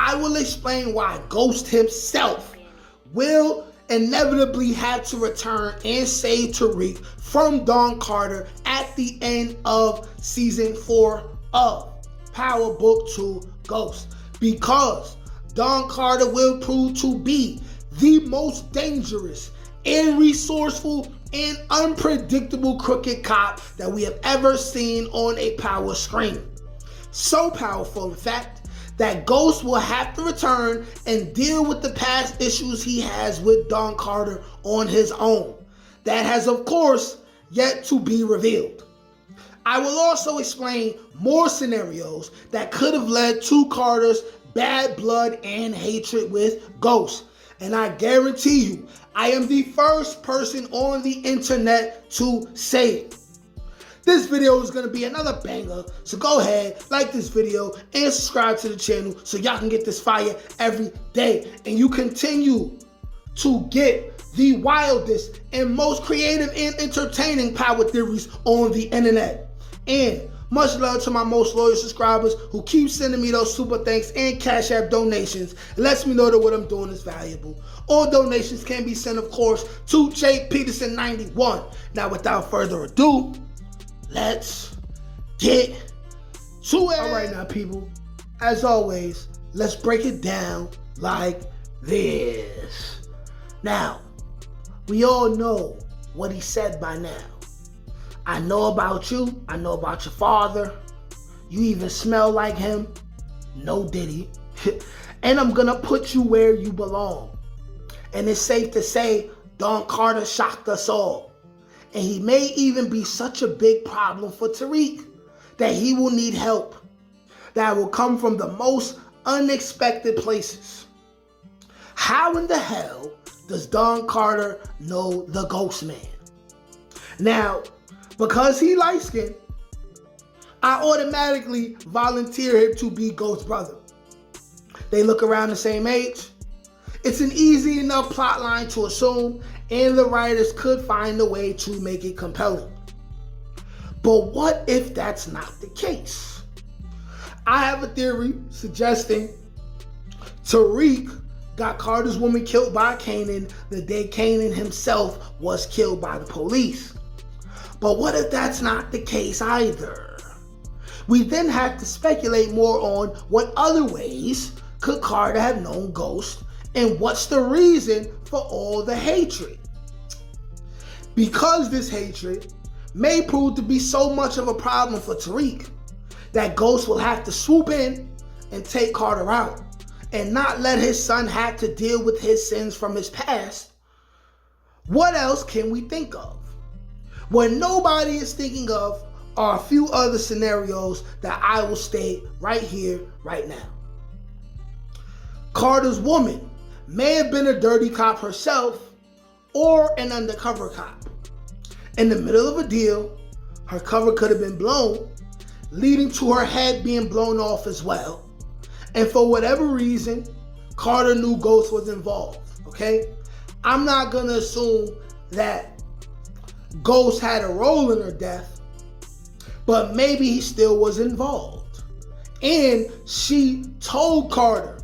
I will explain why Ghost himself will inevitably have to return and save Tariq from Don Carter at the end of season 4 of Power Book 2 Ghost, because Don Carter will prove to be the most dangerous and resourceful and unpredictable crooked cop that we have ever seen on a power screen. So powerful, in fact, that Ghost will have to return and deal with the past issues he has with Don Carter on his own. That has, of course, yet to be revealed. I will also explain more scenarios that could have led to Carter's bad blood and hatred with Ghost. And I guarantee you, I am the first person on the internet to say it. This video is going to be another banger, so go ahead, like this video, and subscribe to the channel so y'all can get this fire every day. And you continue to get the wildest and most creative and entertaining power theories on the internet. And much love to my most loyal subscribers who keep sending me those super thanks and Cash App donations. It lets me know that what I'm doing is valuable. All donations can be sent, of course, to Tate Peterson 91. Now, without further ado, let's get to it. All right now, people, as always, let's break it down like this. Now, we all know what he said by now. I know about you. I know about your father. You even smell like him. No diddy. And I'm gonna put you where you belong. And it's safe to say Don Carter shocked us all. And he may even be such a big problem for Tariq that he will need help that will come from the most unexpected places. How in the hell does Don Carter know the Ghost Man? Now, because he light-skinned, I automatically volunteer him to be Ghost's brother. They look around the same age. It's an easy enough plot line to assume, and the writers could find a way to make it compelling. But what if that's not the case? I have a theory suggesting Tariq got Carter's woman killed by Kanan the day Kanan himself was killed by the police. But what if that's not the case either? We then have to speculate more on what other ways could Carter have known Ghost, and what's the reason for all the hatred. Because this hatred may prove to be so much of a problem for Tariq that Ghost will have to swoop in and take Carter out and not let his son have to deal with his sins from his past. What else can we think of? What nobody is thinking of are a few other scenarios that I will state right here, right now. Carter's woman may have been a dirty cop herself or an undercover cop. In the middle of a deal, her cover could have been blown, leading to her head being blown off as well. And for whatever reason, Carter knew Ghost was involved, okay? I'm not gonna assume that Ghost had a role in her death, but maybe he still was involved. And she told Carter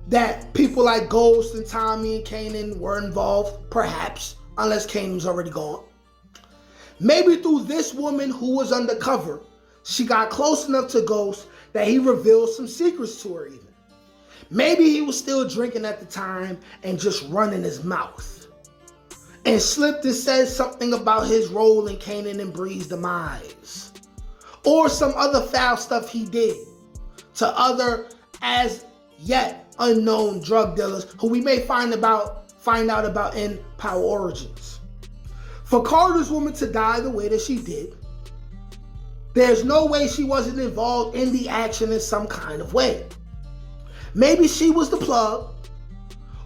that people like Ghost and Tommy and Kanan were involved, perhaps, unless Kanan's already gone. Maybe through this woman who was undercover, she got close enough to Ghost that he revealed some secrets to her even. Maybe he was still drinking at the time and just running his mouth, and slipped and said something about his role in Kanan and Bree's demise, or some other foul stuff he did to other as yet unknown drug dealers who we may find out about in Power Origins. For Carter's woman to die the way that she did, there's no way she wasn't involved in the action in some kind of way. Maybe she was the plug,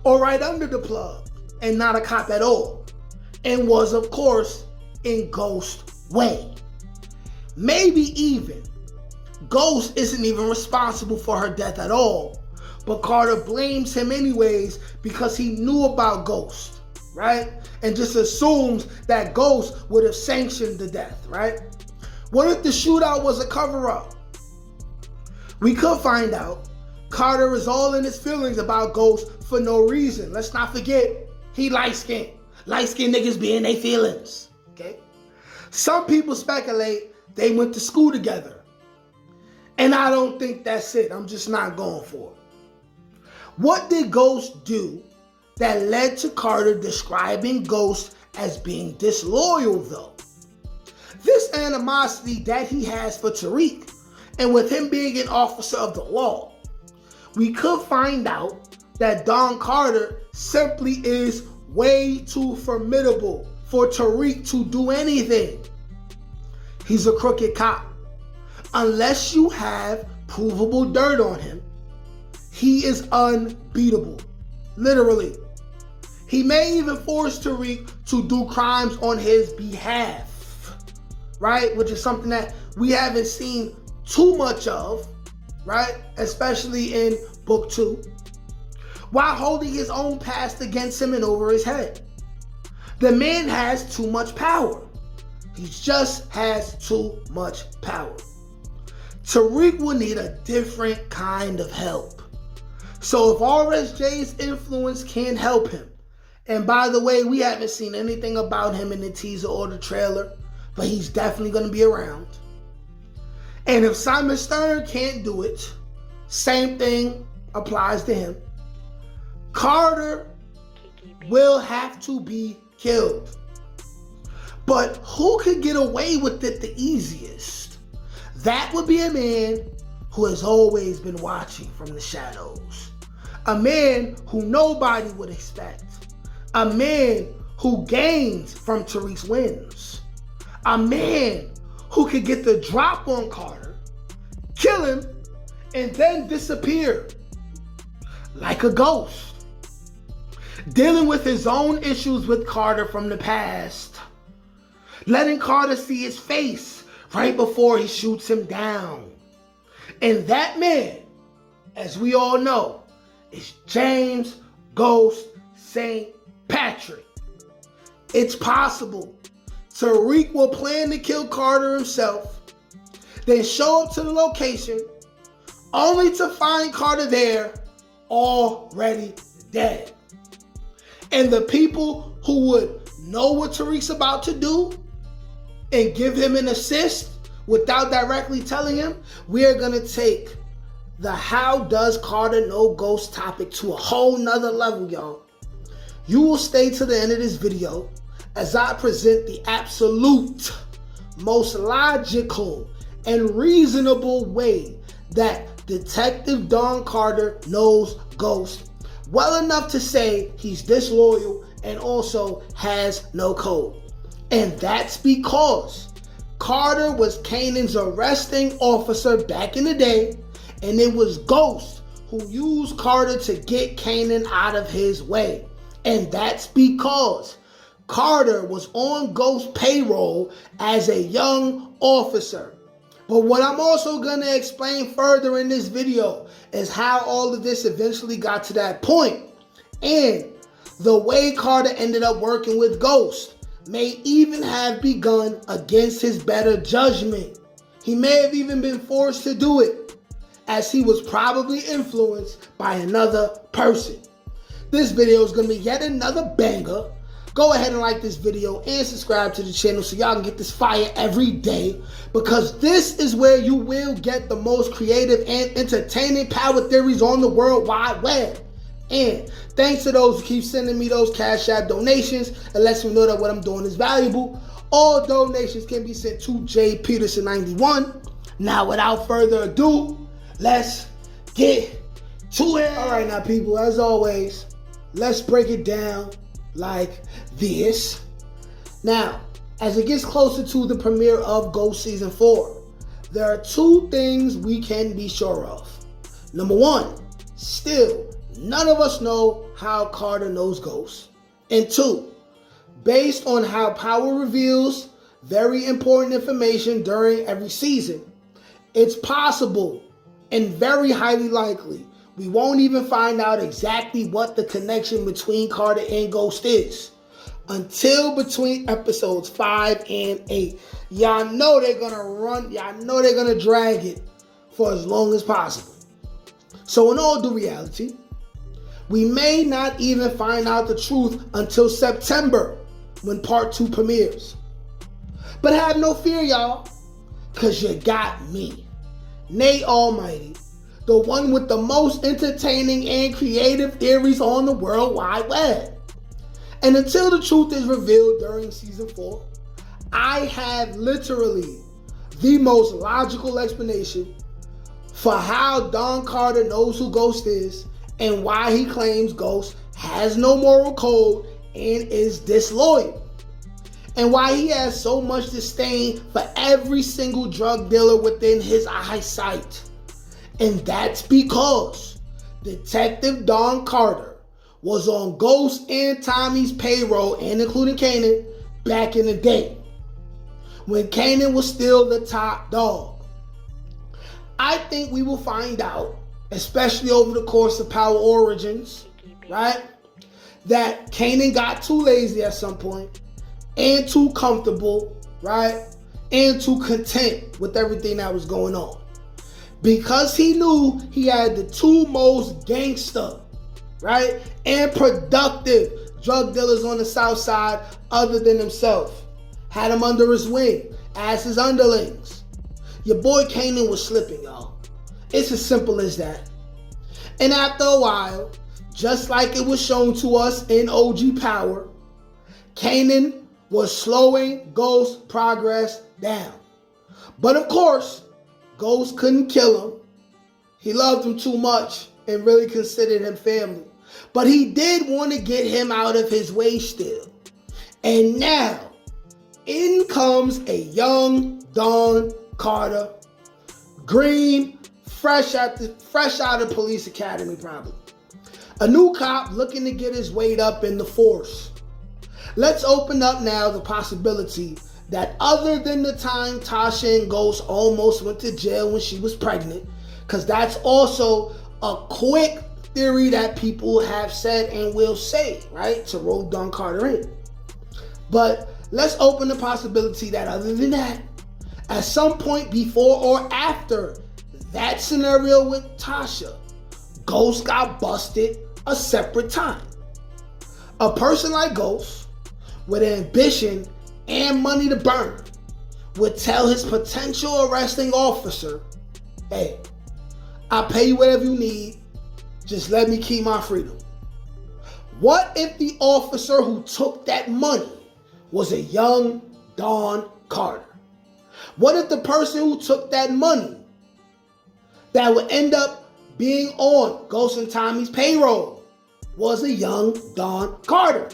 or right under the plug, and not a cop at all, and was, of course, in Ghost's way. Maybe even Ghost isn't even responsible for her death at all, but Carter blames him anyways because he knew about Ghost, right? And just assumes that Ghost would have sanctioned the death, right? What if the shootout was a cover-up? We could find out Carter is all in his feelings about Ghost for no reason. Let's not forget, he light-skinned. Light-skinned niggas be in their feelings, okay? Some people speculate they went to school together. And I don't think that's it. I'm just not going for it. What did Ghost do that led to Carter describing Ghost as being disloyal, though? This animosity that he has for Tariq, and with him being an officer of the law, we could find out that Don Carter simply is way too formidable for Tariq to do anything. He's a crooked cop. Unless you have provable dirt on him, he is unbeatable. Literally. He may even force Tariq to do crimes on his behalf, right? Which is something that we haven't seen too much of, right? Especially in book 2, while holding his own past against him and over his head. The man has too much power. He just has too much power. Tariq will need a different kind of help. So if RSJ's influence can't help him, and by the way, we haven't seen anything about him in the teaser or the trailer, but he's definitely going to be around. And if Simon Stern can't do it, same thing applies to him. Carter will have to be killed. But who could get away with it the easiest? That would be a man who has always been watching from the shadows. A man who nobody would expect. A man who gains from Tariq's wins. A man who could get the drop on Carter, kill him, and then disappear like a ghost. Dealing with his own issues with Carter from the past. Letting Carter see his face right before he shoots him down. And that man, as we all know, is James Ghost St. Patrick. It's possible Tariq will plan to kill Carter himself, then show up to the location, only to find Carter there, already dead. And the people who would know what Tariq's about to do and give him an assist without directly telling him, we are going to take the how does Carter know Ghost topic to a whole nother level, y'all. You will stay to the end of this video as I present the absolute most logical and reasonable way that Detective Don Carter knows Ghost well enough to say he's disloyal and also has no code. And that's because Carter was Kanan's arresting officer back in the day, and it was Ghost who used Carter to get Kanan out of his way. And that's because Carter was on Ghost's payroll as a young officer. But what I'm also going to explain further in this video is how all of this eventually got to that point. And the way Carter ended up working with Ghost may even have begun against his better judgment. He may have even been forced to do it, as he was probably influenced by another person. This video is going to be yet another banger. Go ahead and like this video and subscribe to the channel so y'all can get this fire every day, because this is where you will get the most creative and entertaining power theories on the World Wide Web. And thanks to those who keep sending me those Cash App donations, it lets me know that what I'm doing is valuable. All donations can be sent to J Peterson 91. Now, without further ado, let's get to it. All right, now, people, as always, let's break it down like this. Now, as it gets closer to the premiere of Ghost Season 4, there are two things we can be sure of. Number one, still, none of us know how Carter knows Ghost. And two, based on how Power reveals very important information during every season, it's possible and very highly likely we won't even find out exactly what the connection between Carter and Ghost is until between episodes 5 and 8. Y'all know they're gonna drag it for as long as possible. So in all due reality, we may not even find out the truth until September when part 2 premieres. But have no fear, y'all, because you got me, Nate Almighty, the one with the most entertaining and creative theories on the World Wide Web. And until the truth is revealed during season 4, I have literally the most logical explanation for how Don Carter knows who Ghost is and why he claims Ghost has no moral code and is disloyal. And why he has so much disdain for every single drug dealer within his eyesight. And that's because Detective Don Carter was on Ghost and Tommy's payroll, and including Kanan, back in the day, when Kanan was still the top dog. I think we will find out, especially over the course of Power Origins, right, that Kanan got too lazy at some point, and too comfortable, right, and too content with everything that was going on. Because he knew he had the 2 most gangster, right, and productive drug dealers on the South Side other than himself. Had him under his wing as his underlings. Your boy Kanan was slipping, y'all. It's as simple as that. And after a while, just like it was shown to us in OG Power, Kanan was slowing Ghost's progress down. But of course, Ghost couldn't kill him. He loved him too much and really considered him family. But he did want to get him out of his way still. And now, in comes a young Don Carter, green, fresh out of police academy probably. A new cop looking to get his weight up in the force. Let's open up now the possibility that other than the time Tasha and Ghost almost went to jail when she was pregnant, because that's also a quick theory that people have said and will say, right, to roll Don Carter in. But let's open the possibility that other than that, at some point before or after that scenario with Tasha, Ghost got busted a separate time. A person like Ghost, with ambition and money to burn, would tell his potential arresting officer, hey, I'll pay you whatever you need, just let me keep my freedom. What if the officer who took that money was a young Don Carter? What if the person who took that money that would end up being on Ghost and Tommy's payroll was a young Don Carter?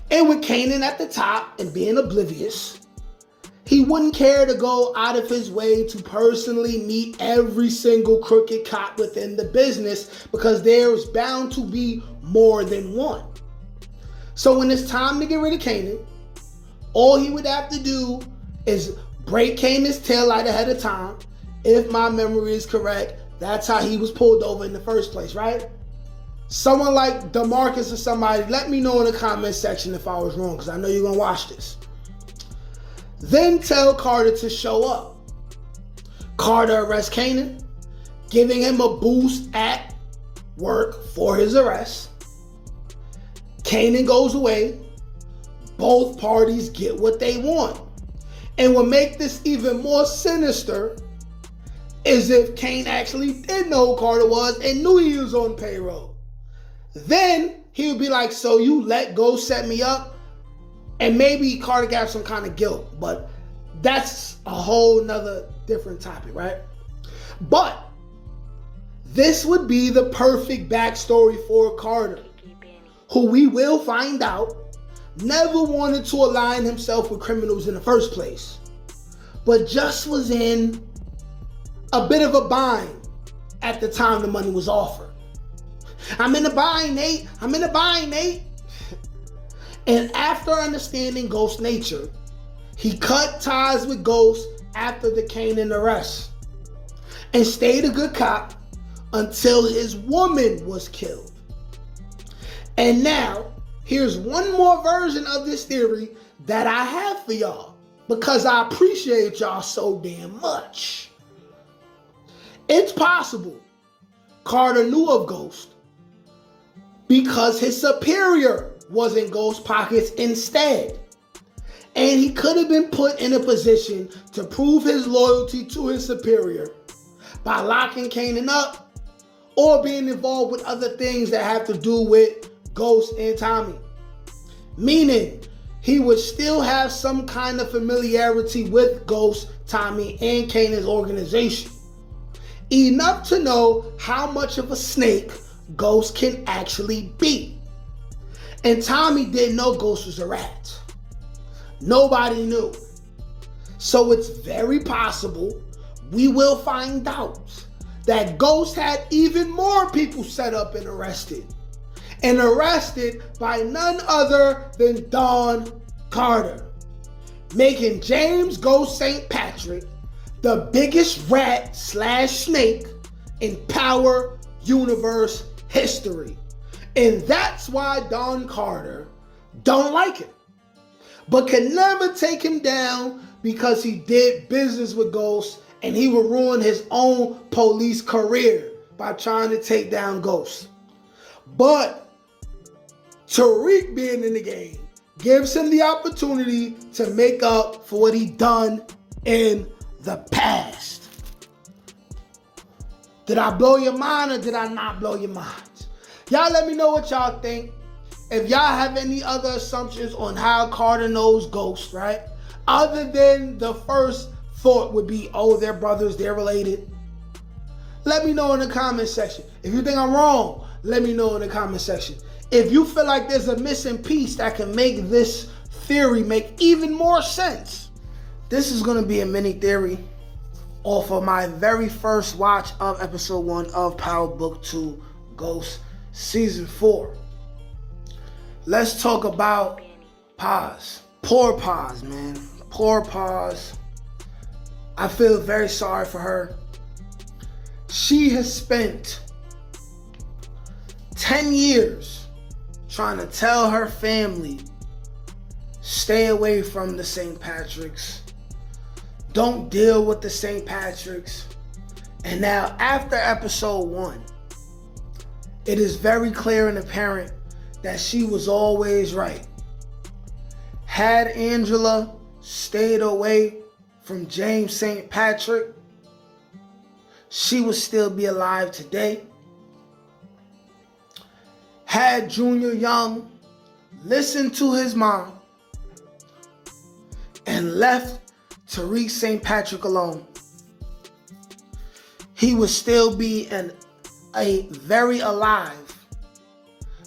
And with Kanan at the top and being oblivious, he wouldn't care to go out of his way to personally meet every single crooked cop within the business, because there's bound to be more than one. So when it's time to get rid of Kanan, all he would have to do is break Kanan's taillight ahead of time. If my memory is correct, that's how he was pulled over in the first place, right? Someone like DeMarcus or somebody, let me know in the comment section if I was wrong, because I know you're going to watch this. Then tell Carter to show up. Carter arrests Kanan, giving him a boost at work for his arrest. Kanan goes away. Both parties get what they want. And what makes this even more sinister is if Kane actually did know who Carter was and knew he was on payroll. Then he would be like, so you let Ghost set me up? And maybe Carter got some kind of guilt, but that's a whole nother different topic, right? But this would be the perfect backstory for Carter, who we will find out never wanted to align himself with criminals in the first place, but just was in a bit of a bind at the time the money was offered. I'm in a bind, Nate. I'm in a bind, Nate. And after understanding Ghost's nature, he cut ties with Ghost after the Kanan arrest and stayed a good cop until his woman was killed. And now, here's one more version of this theory that I have for y'all, because I appreciate y'all so damn much. It's possible Carter knew of Ghost because his superior was in Ghost's pockets instead. And he could have been put in a position to prove his loyalty to his superior by locking Kanan up or being involved with other things that have to do with Ghost and Tommy. Meaning, he would still have some kind of familiarity with Ghost, Tommy, and Kanan's organization. Enough to know how much of a snake Ghost can actually be. And Tommy didn't know Ghost was a rat. Nobody knew. So it's very possible we will find out that Ghost had even more people set up and arrested. And arrested by none other than Don Carter, making James Ghost St. Patrick the biggest rat / snake in Power Universe history. And that's why Don Carter don't like him, but can never take him down because he did business with Ghost and he would ruin his own police career by trying to take down Ghost. But Tariq being in the game gives him the opportunity to make up for what he done in the past. Did I blow your mind or did I not blow your mind? Y'all let me know what y'all think. If y'all have any other assumptions on how Carter knows Ghost, right? Other than the first thought would be, oh, they're brothers, they're related. Let me know in the comment section. If you think I'm wrong, let me know in the comment section. If you feel like there's a missing piece that can make this theory make even more sense, this is going to be a mini theory off of my very first watch of episode 1 of Power Book 2 Ghost Season 4. Let's talk about Paz. Poor Paz, man. Poor Paz. I feel very sorry for her. She has spent 10 years trying to tell her family, stay away from the St. Patricks. Don't deal with the St. Patricks. And now, after episode 1, it is very clear and apparent that she was always right. Had Angela stayed away from James St. Patrick, she would still be alive today. Had Junior Young listened to his mom and left Tariq St. Patrick alone, he would still be a very alive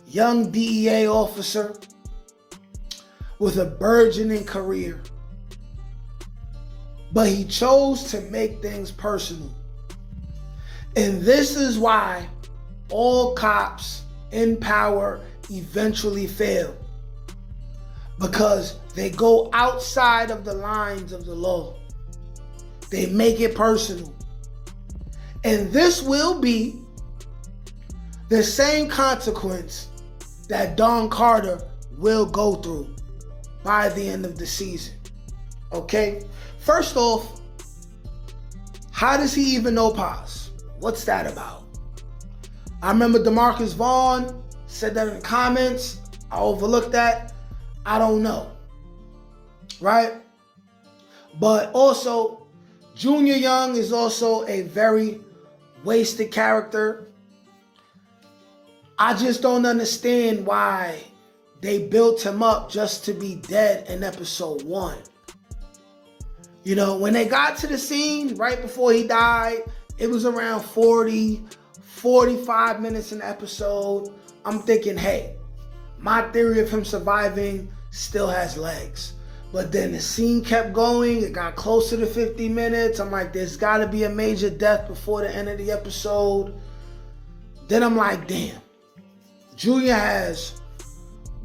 young DEA officer with a burgeoning career. But he chose to make things personal. And this is why all cops in power eventually fail. Because they go outside of the lines of the law. They make it personal. And this will be the same consequence that Don Carter will go through by the end of the season. Okay? First off, how does he even know Paz? What's that about? I remember DeMarcus Vaughn said that in the comments. I overlooked that. I don't know. Right? But also, Junior Young is also a very wasted character. I just don't understand why they built him up just to be dead in episode 1. You know, when they got to the scene right before he died, it was around 45 minutes in the episode. I'm thinking, hey, my theory of him surviving still has legs. But then the scene kept going. It got closer to 50 minutes. I'm like, there's got to be a major death before the end of the episode. Then I'm like, damn. Junior has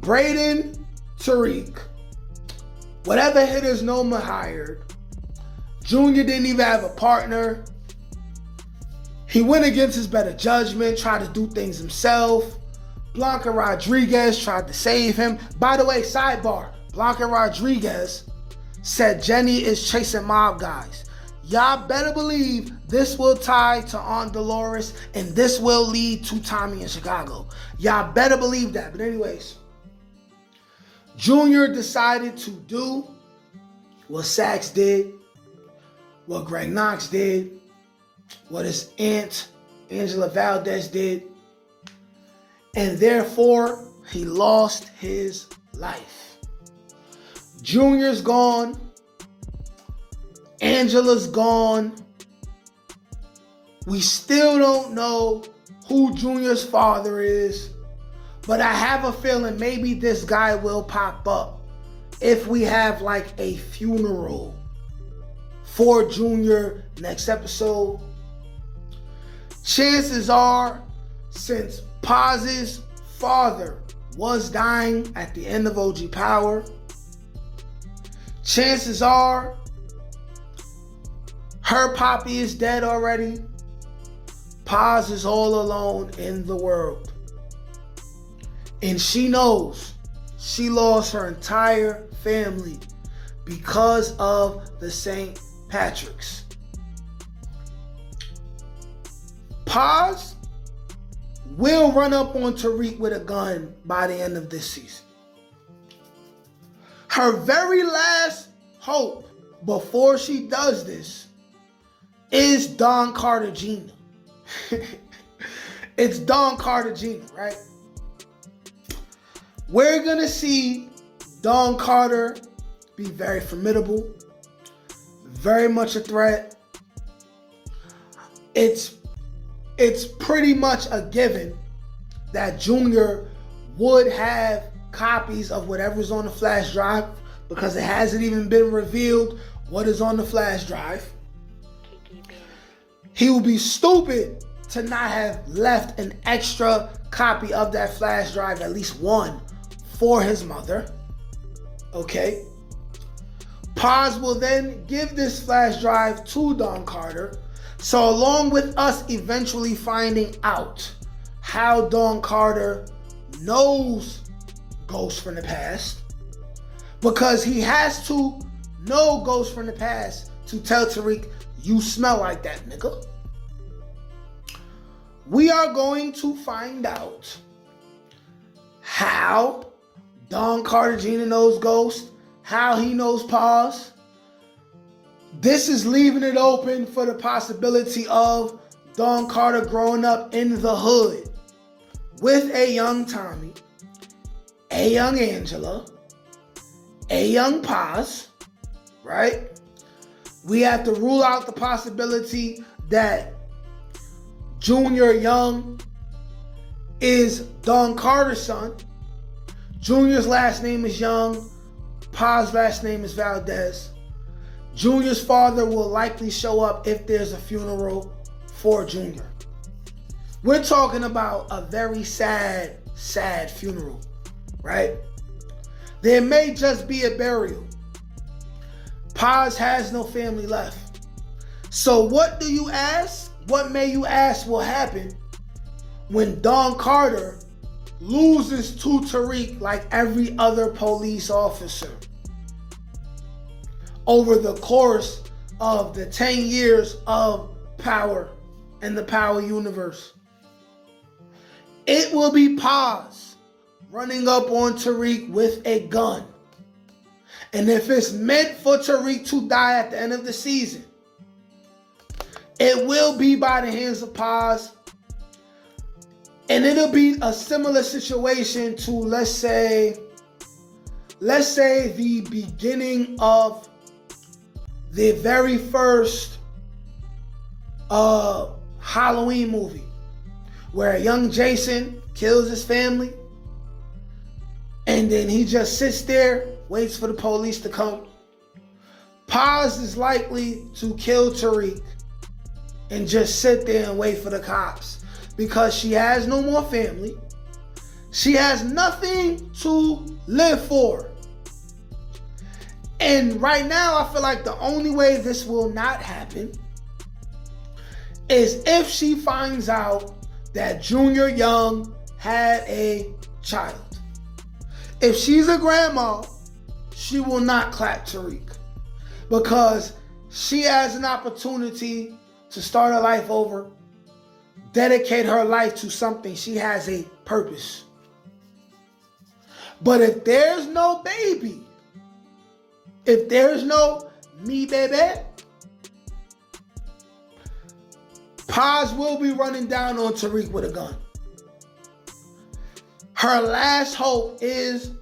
Braden, Tariq, whatever hitters Noma hired. Junior didn't even have a partner. He went against his better judgment, tried to do things himself. Blanca Rodriguez tried to save him. By the way, sidebar, Blanca Rodriguez said Jenny is chasing mob guys. Y'all better believe this will tie to Aunt Dolores, and this will lead to Tommy in Chicago. Y'all better believe that. But anyways, Junior decided to do what Saxe did, what Greg Knox did, what his aunt, Angela Valdez, did, and therefore he lost his life. Junior's gone. Angela's gone. We still don't know who Junior's father is, but I have a feeling maybe this guy will pop up if we have like a funeral for Junior next episode. Chances are, since Paz's father was dying at the end of OG Power, chances are her poppy is dead already. Paz is all alone in the world. And she knows she lost her entire family because of the St. Patrick's. Paz will run up on Tariq with a gun by the end of this season. Her very last hope before she does this is Don Cartagena. It's Don Cartagena, right? We're gonna see Don Carter be very formidable, very much a threat. It's pretty much a given that Junior would have copies of whatever's on the flash drive, because it hasn't even been revealed what is on the flash drive. He will be stupid to not have left an extra copy of that flash drive, at least one, for his mother. Okay? Paz will then give this flash drive to Don Carter. So along with us eventually finding out how Don Carter knows ghosts from the past, because he has to know ghosts from the past to tell Tariq, you smell like that, nigga. We are going to find out how Don Cartagena knows ghosts, how he knows Paz. This is leaving it open for the possibility of Don Carter growing up in the hood with a young Tommy, a young Angela, a young Paz, right? We have to rule out the possibility that Junior Young is Don Carter's son. Junior's last name is Young. Paz's last name is Valdez. Junior's father will likely show up if there's a funeral for Junior. We're talking about a very sad, sad funeral, right? There may just be a burial. Paz has no family left. So what do you ask? What may you ask will happen when Don Carter loses to Tariq like every other police officer over the course of the 10 years of Power and the Power universe? It will be Paz running up on Tariq with a gun. And if it's meant for Tariq to die at the end of the season, it will be by the hands of Paz. And it'll be a similar situation to, let's say the beginning of the very first Halloween movie, where a young Jason kills his family, and then he just sits there, waits for the police to come. Paz is likely to kill Tariq and just sit there and wait for the cops, because she has no more family. She has nothing to live for. And right now, I feel like the only way this will not happen is if she finds out that Junior Young had a child. If she's a grandma, she will not clap Tariq, because she has an opportunity to start her life over, dedicate her life to something. She has a purpose. But if there's no baby, if there's no me baby, Paz will be running down on Tariq with a gun. Her last hope is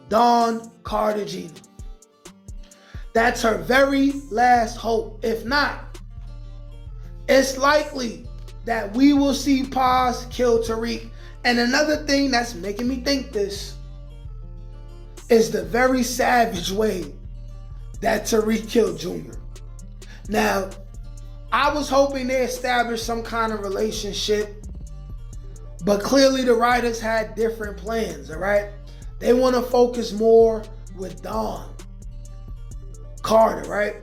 Dawn Carter Jr. That's her very last hope. If not, it's likely that we will see Paz kill Tariq. And another thing that's making me think this is the very savage way that Tariq killed Junior. Now, I was hoping they established some kind of relationship, but clearly the writers had different plans, all right? They want to focus more with Dawn Carter, right?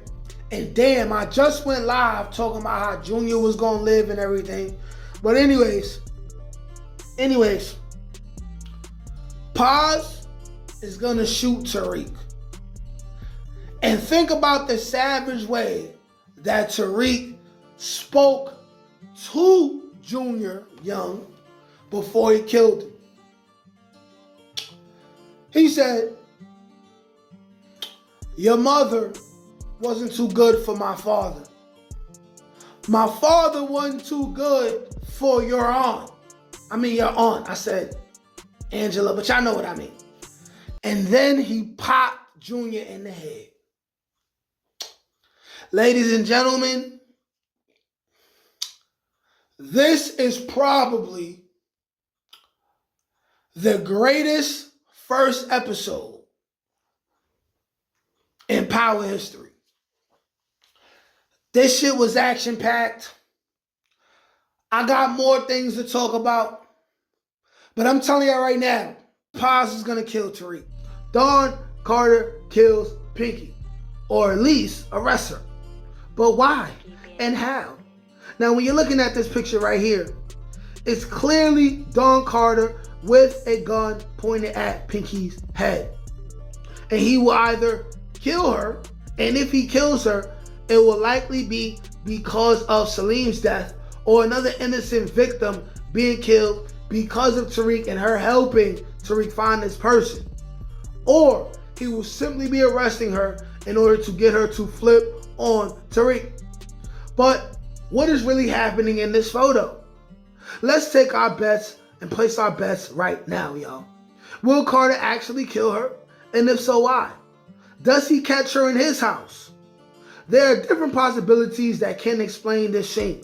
And damn, I just went live talking about how Junior was going to live and everything. But anyways, Paz is going to shoot Tariq. And think about the savage way that Tariq spoke to Junior Young before he killed him. He said, "Your mother wasn't too good for my father. My father wasn't too good for your aunt. Your aunt." I said Angela, but y'all know what I mean. And then he popped Junior in the head. Ladies and gentlemen, this is probably the greatest first episode in Power history. This shit was action-packed. I got more things to talk about, but I'm telling you right now, Paz is gonna kill Tariq. Dawn Carter kills Pinky, or at least arrests her. But why and how? Now, when you're looking at this picture right here, it's clearly Dawn Carter with a gun pointed at Pinky's head. And he will either kill her, and if he kills her, it will likely be because of Saleem's death or another innocent victim being killed because of Tariq and her helping Tariq find this person. Or he will simply be arresting her in order to get her to flip on Tariq. But what is really happening in this photo? Let's take our bets and place our bets right now, y'all. Will Carter actually kill her? And if so, why? Does he catch her in his house? There are different possibilities that can explain this scene.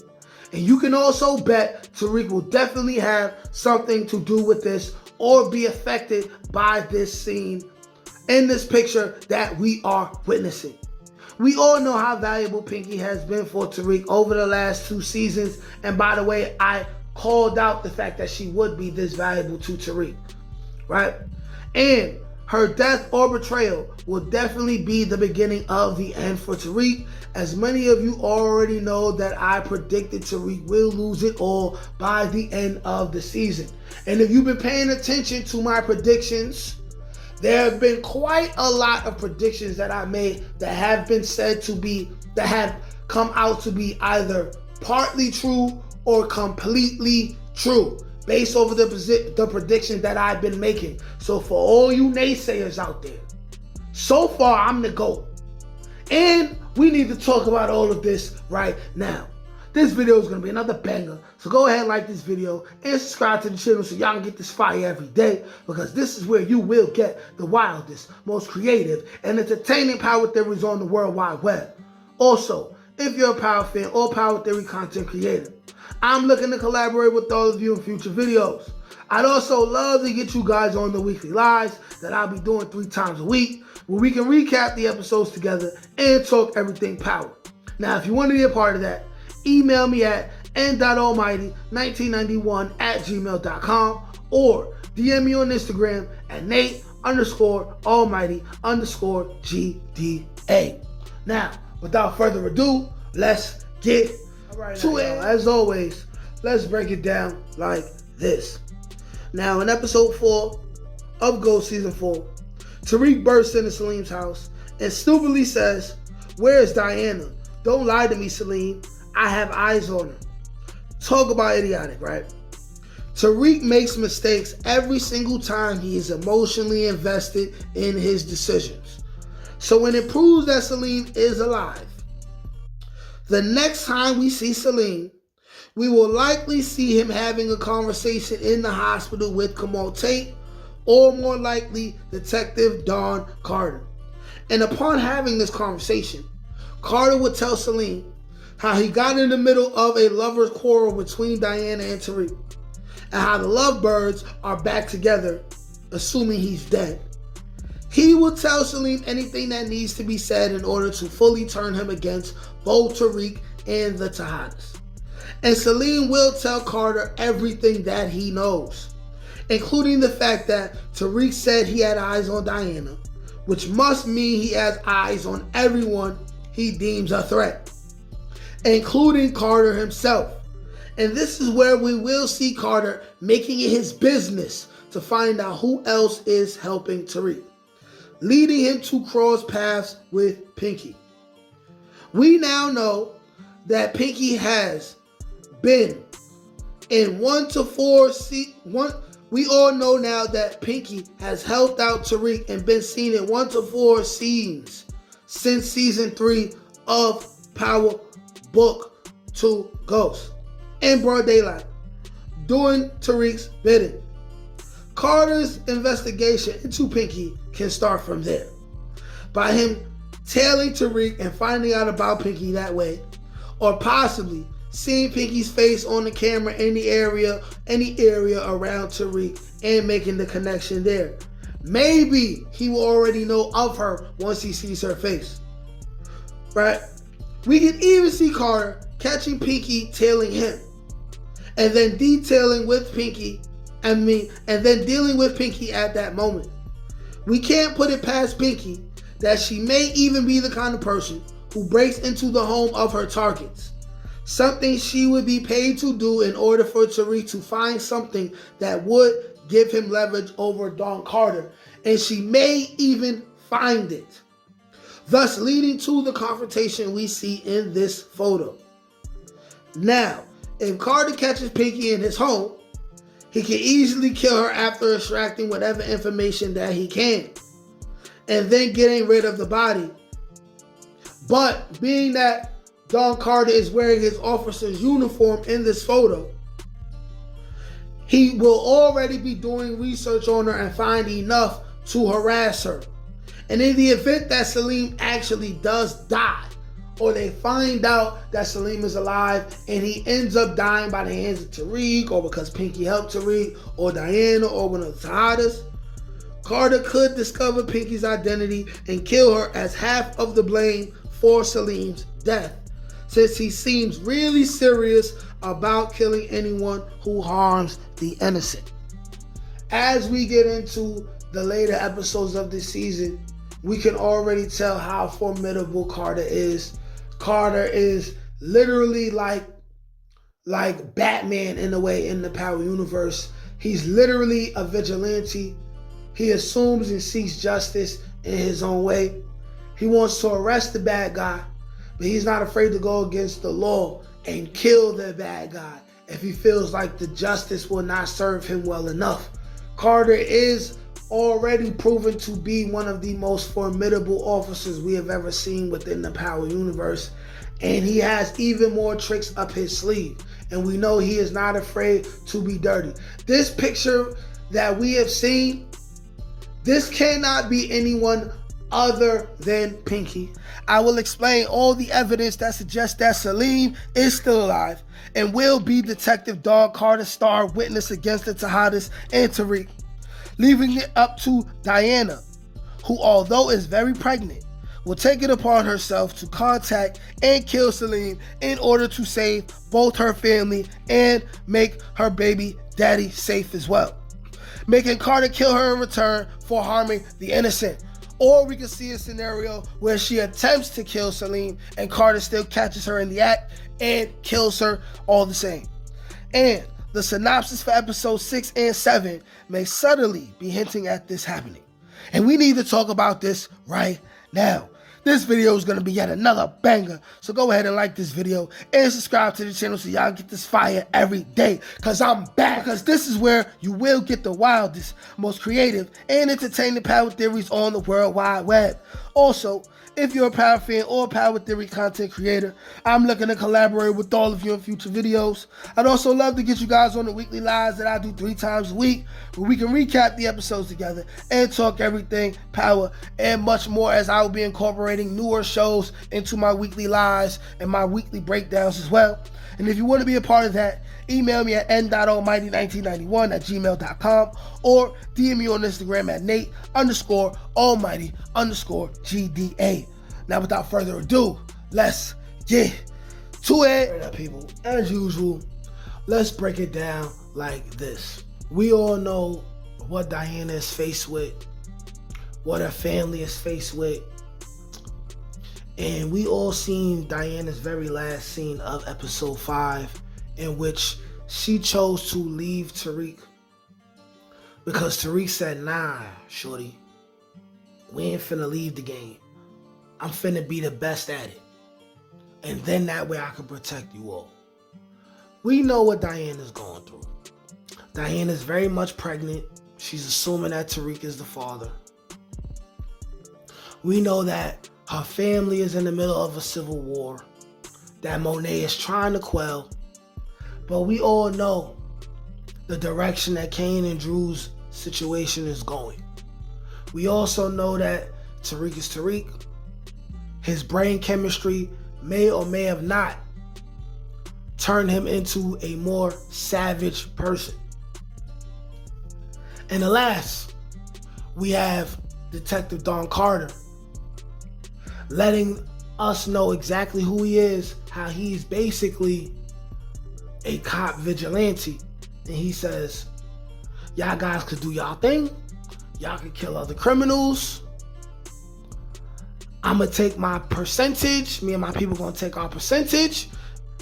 And you can also bet Tariq will definitely have something to do with this or be affected by this scene in this picture that we are witnessing. We all know how valuable Pinky has been for Tariq over the last 2 seasons. And by the way, I called out the fact that she would be this valuable to Tariq, right? And her death or betrayal will definitely be the beginning of the end for Tariq. As many of you already know that I predicted Tariq will lose it all by the end of the season. And if you've been paying attention to my predictions, there have been quite a lot of predictions that I made that have been said to be, that have come out to be either partly true or completely true, based over the predictions that I've been making. So for all you naysayers out there, so far I'm the GOAT. And we need to talk about all of this right now. This video is going to be another banger, so go ahead and like this video and subscribe to the channel so y'all can get this fire every day, because this is where you will get the wildest, most creative, and entertaining power theories on the World Wide Web. Also, if you're a power fan or power theory content creator, I'm looking to collaborate with all of you in future videos. I'd also love to get you guys on the weekly lives that I'll be doing 3 times a week, where we can recap the episodes together and talk everything power. Now, if you want to be a part of that, email me at n.almighty1991@gmail.com or DM me on Instagram at Nate_Almighty_GDA. Now, without further ado, let's get to it. As always, let's break it down like this. Now, in episode 4 of Ghost Season 4, Tariq bursts into Saleem's house and stupidly says, "Where's Diana? Don't lie to me, Saleem. I have eyes on him. Talk about idiotic, right? Tariq makes mistakes every single time he is emotionally invested in his decisions. So when it proves that Saleem is alive, the next time we see Saleem, we will likely see him having a conversation in the hospital with Tate, or more likely Detective Don Carter. And upon having this conversation, Carter would tell Saleem how he got in the middle of a lover's quarrel between Diana and Tariq, and how the lovebirds are back together, assuming he's dead. He will tell Saleem anything that needs to be said in order to fully turn him against both Tariq and the Tejadas. And Saleem will tell Carter everything that he knows, including the fact that Tariq said he had eyes on Diana, which must mean he has eyes on everyone he deems a threat, including Carter himself. And this is where we will see Carter making it his business to find out who else is helping Tariq, leading him to cross paths with Pinky. We now know that Pinky has been in 1 to 4 we all know now that Pinky has helped out Tariq and been seen in 1 to 4 scenes since season 3 of Power Book 2 Ghost in broad daylight, doing Tariq's bidding. Carter's investigation into Pinky can start from there, by him tailing Tariq and finding out about Pinky that way, or possibly seeing Pinky's face on the camera in any area around Tariq and making the connection there. Maybe he will already know of her once he sees her face, right? We can even see Carter catching Pinky tailing him, and then dealing with Pinky at that moment. We can't put it past Pinky that she may even be the kind of person who breaks into the home of her targets, something she would be paid to do in order for Tariq to find something that would give him leverage over Don Carter, and she may even find it, thus leading to the confrontation we see in this photo. Now, if Carter catches Pinky in his home, he can easily kill her after extracting whatever information that he can, and then getting rid of the body. But being that Don Carter is wearing his officer's uniform in this photo, he will already be doing research on her and find enough to harass her. And in the event that Saleem actually does die, or they find out that Saleem is alive and he ends up dying by the hands of Tariq, or because Pinky helped Tariq, or Diana, or one of the Tejadas, Carter could discover Pinky's identity and kill her as half of the blame for Saleem's death, since he seems really serious about killing anyone who harms the innocent. As we get into the later episodes of this season, we can already tell how formidable Carter is. Carter is literally like Batman in a way in the Power universe. He's literally a vigilante. He assumes and seeks justice in his own way. He wants to arrest the bad guy, but he's not afraid to go against the law and kill the bad guy if he feels like the justice will not serve him well enough. Carter is already proven to be one of the most formidable officers we have ever seen within the Power universe, and he has even more tricks up his sleeve, and we know he is not afraid to be dirty. This picture that we have seen, this cannot be anyone other than Pinky. I will explain all the evidence that suggests that Saleem is still alive and will be Detective Don Carter's star witness against the Tejadas and Tariq, leaving it up to Diana, who, although is very pregnant, will take it upon herself to contact and kill Saleem in order to save both her family and make her baby daddy safe as well, making Carter kill her in return for harming the innocent. Or we can see a scenario where she attempts to kill Saleem and Carter still catches her in the act and kills her all the same. And the synopsis for episodes 6 and 7 may subtly be hinting at this happening. And we need to talk about this right now. this video is going to be yet another banger. So go ahead and like this video and subscribe to the channel so y'all get this fire every day. Because I'm back. Because this is where you will get the wildest, most creative, and entertaining power theories on the World Wide Web. Also, if you're a power fan or a power theory content creator, I'm looking to collaborate with all of you in future videos. I'd also love to get you guys on the weekly lives that I do 3 times a week, where we can recap the episodes together and talk everything power and much more, as I will be incorporating newer shows into my weekly lives and my weekly breakdowns as well. And if you want to be a part of that, email me at n.almighty1991@gmail.com or DM me on Instagram at Nate_almighty_GDA. Now, without further ado, let's get to it. Right up, people. As usual, let's break it down like this. We all know what Diana is faced with, what her family is faced with. And we all seen Diana's very last scene of episode 5, in which she chose to leave Tariq because Tariq said, "Nah, shorty, we ain't finna leave the game. I'm finna be the best at it. And then that way I can protect you all." We know what Diana's going through. Diana's very much pregnant. She's assuming that Tariq is the father. We know that her family is in the middle of a civil war that Monet is trying to quell. But we all know the direction that Kane and Drew's situation is going. We also know that Tariq is Tariq. His brain chemistry may or may have not turned him into a more savage person. And alas, we have Detective Don Carter letting us know exactly who he is, how he's basically a cop vigilante. And he says, y'all guys could do y'all thing. Y'all can kill other criminals. I'm gonna take my percentage. Me and my people gonna take our percentage.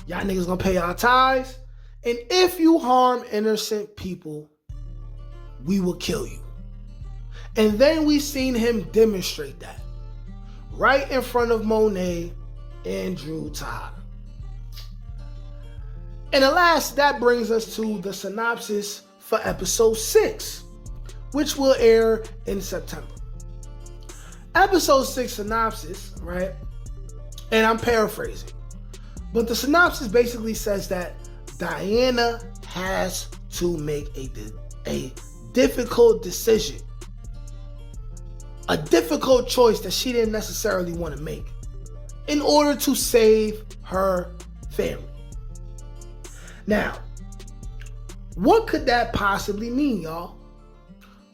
Y'all niggas gonna pay our tithes. And if you harm innocent people, we will kill you. And then we seen him demonstrate that right in front of Monet and Drew Tejada. And alas, that brings us to the synopsis for episode 6, which will air in September. Episode 6 synopsis, right? And I'm paraphrasing, but the synopsis basically says that Diana has to make a difficult decision, a difficult choice that she didn't necessarily want to make in order to save her family. Now, what could that possibly mean, y'all?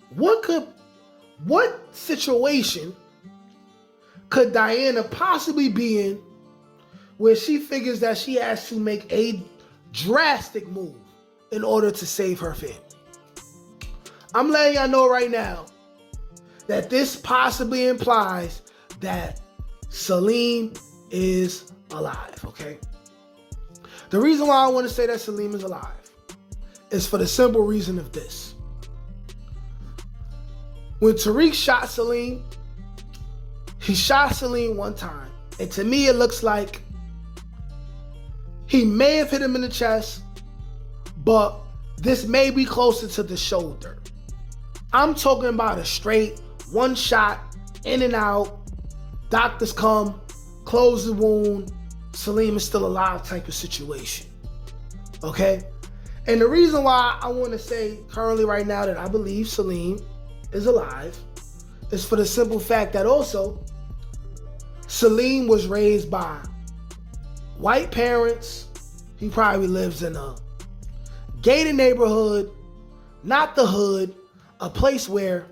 What situation could Diana possibly be in where she figures that she has to make a drastic move in order to save her family? I'm letting y'all know right now that this possibly implies that Saleem is alive, okay? The reason why I want to say that Saleem is alive is for the simple reason of this. When Tariq shot Saleem, he shot Saleem one time, and to me it looks like he may have hit him in the chest, but this may be closer to the shoulder. I'm talking about a straight one shot, in and out, doctors come, close the wound, Saleem is still alive type of situation. Okay? And the reason why I want to say currently right now that I believe Saleem is alive is for the simple fact that also Saleem was raised by white parents. He probably lives in a gated neighborhood, not the hood, a place where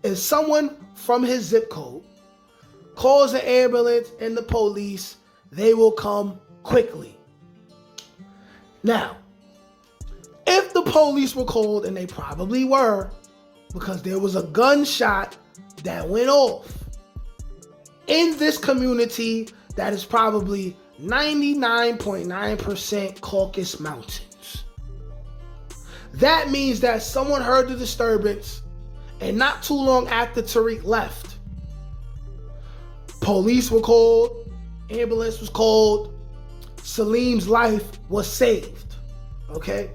if someone from his zip code calls an ambulance and the police, they will come quickly. Now, if the police were called, and they probably were, because there was a gunshot that went off in this community that is probably 99.9% Caucasus Mountains. That means that someone heard the disturbance, and not too long after Tariq left, Police were called. Ambulance was called. Saleem's life was saved. Okay?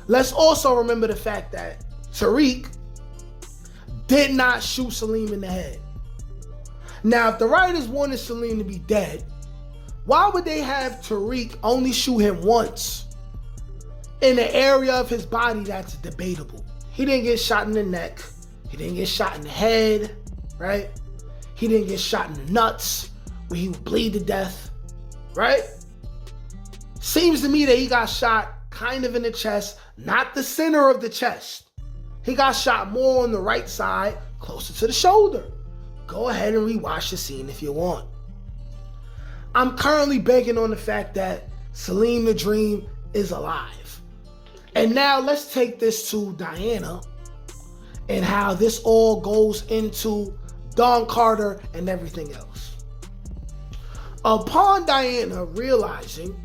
Let's also remember the fact that Tariq did not shoot Saleem in the head. Now, if the writers wanted Saleem to be dead, why would they have Tariq only shoot him once in an area of his body that's debatable? He didn't get shot in the neck. He didn't get shot in the head, right? He didn't get shot in the nuts where he would bleed to death, right? Seems to me that he got shot kind of in the chest, not the center of the chest. He got shot more on the right side, closer to the shoulder. Go ahead and rewatch the scene if you want. I'm currently banking on the fact that Saleem the Dream is alive. And now let's take this to Diana and how this all goes into Don Carter and everything else. Upon Diana realizing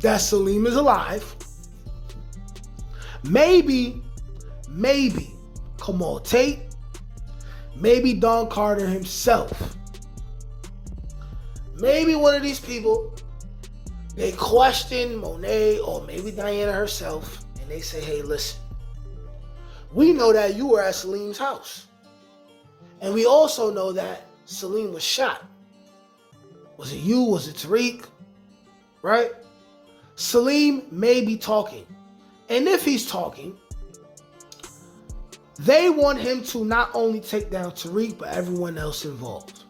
that Saleem is alive, maybe, come on, Tate, maybe Don Carter himself, maybe one of these people, they question Monet or maybe Diana herself, and they say, hey, listen, we know that you were at Saleem's house. And we also know that Saleem was shot. Was it you? Was it Tariq? Right? Saleem may be talking. And if he's talking, they want him to not only take down Tariq, but everyone else involved.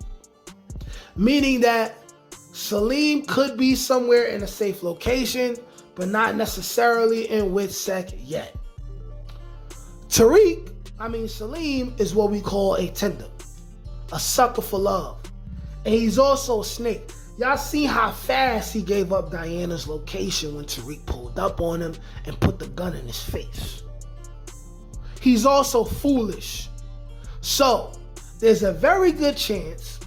Meaning that Saleem could be somewhere in a safe location, but not necessarily in WITSEC yet. Saleem is what we call a tender, a sucker for love. And he's also a snake. Y'all see how fast he gave up Diana's location when Tariq pulled up on him and put the gun in his face. He's also foolish. So, there's a very good chance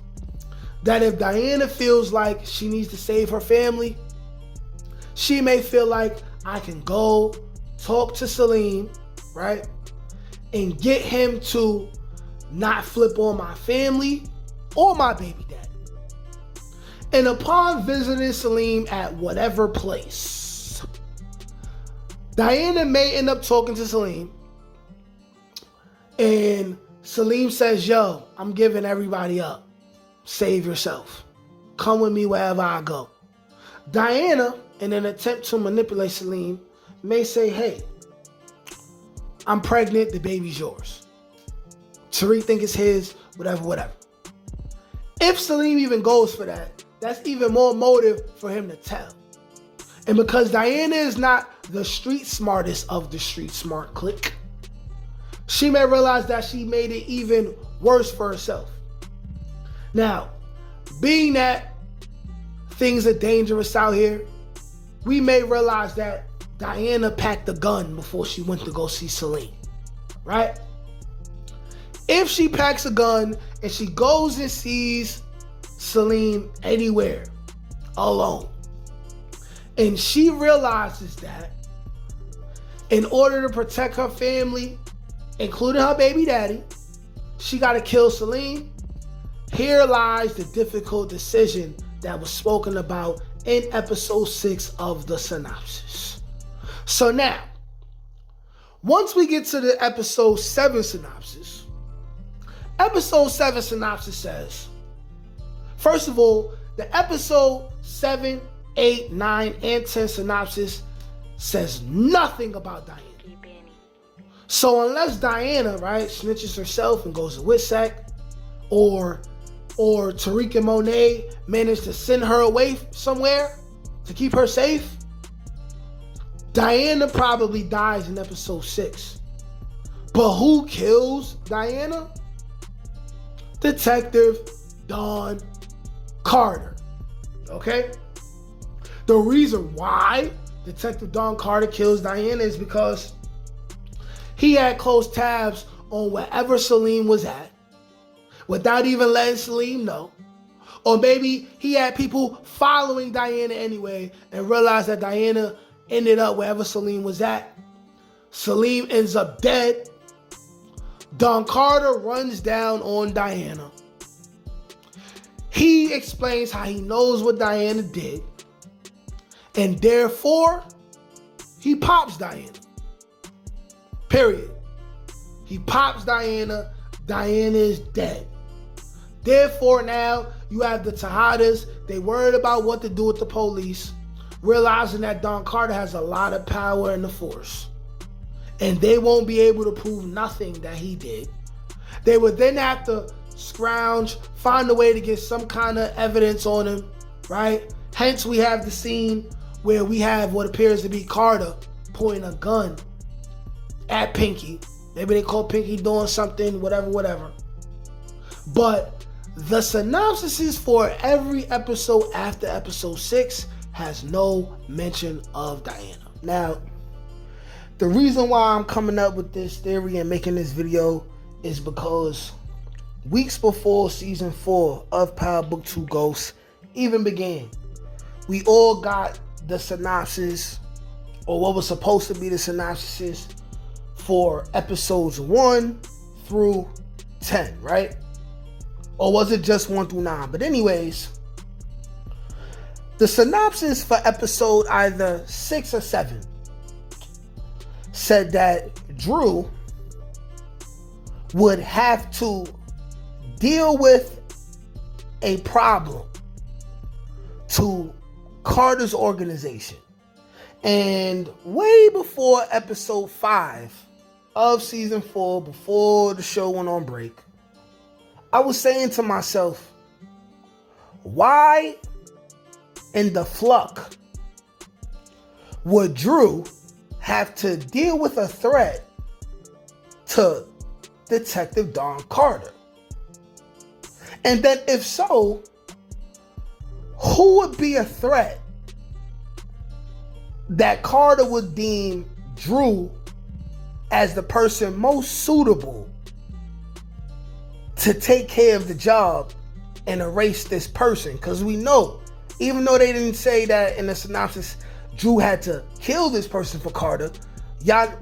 that if Diana feels like she needs to save her family, she may feel like I can go talk to Saleem, right? And get him to not flip on my family or my baby daddy. And upon visiting Saleem at whatever place, Diana may end up talking to Saleem. And Saleem says, yo, I'm giving everybody up. Save yourself. Come with me wherever I go. Diana, in an attempt to manipulate Saleem, may say, hey, I'm pregnant, the baby's yours. Tariq think it's his, whatever. If Saleem even goes for that, that's even more motive for him to tell. And because Diana is not the street smartest of the street smart clique, she may realize that she made it even worse for herself. Now, being that things are dangerous out here, we may realize that Diana packed a gun before she went to go see Saleem, right? If she packs a gun and she goes and sees Saleem anywhere alone, and she realizes that in order to protect her family, including her baby daddy, she got to kill Saleem, here lies the difficult decision that was spoken about in episode 6 of the synopsis. So now, once we get to the episode 7 synopsis, episode 7 synopsis says, first of all, the episode 7, 8, 9, and 10 synopsis says nothing about Diana. So unless Diana, right, snitches herself and goes to WITSEC, or Tariq and Monet manage to send her away somewhere to keep her safe, Diana probably dies in episode 6. But who kills Diana? Detective Don Carter. Okay? The reason why Detective Don Carter kills Diana is because he had close tabs on wherever Saleem was at without even letting Saleem know. Or maybe he had people following Diana anyway and realized that Diana ended up wherever Saleem was at. Saleem ends up dead. Don Carter runs down on Diana. He explains how he knows what Diana did, and therefore, he pops Diana. Period. He pops Diana. Diana is dead. Therefore, now you have the Tejadas. They worried about what to do with the police, realizing that Don Carter has a lot of power in the force, and they won't be able to prove nothing that he did. They would then have to scrounge, find a way to get some kind of evidence on him, right? Hence, we have the scene where we have what appears to be Carter pointing a gun at Pinky. Maybe they call Pinky doing something, whatever. But the synopsis for every episode after episode 6 has no mention of Diana. Now, the reason why I'm coming up with this theory and making this video is because weeks before season 4 of Power Book 2 Ghosts even began, we all got the synopsis, or what was supposed to be the synopsis, for episodes 1 through 10, right? Or was it just 1 through 9? But anyways, the synopsis for episode either 6 or 7 said that Drew would have to deal with a problem to Carter's organization. And way before episode 5 of season 4, before the show went on break, I was saying to myself, why in the fluck would Drew have to deal with a threat to Detective Don Carter? And then if so, who would be a threat that Carter would deem Drew as the person most suitable to take care of the job and erase this person? Because we know, even though they didn't say that in the synopsis, Drew had to kill this person for Carter,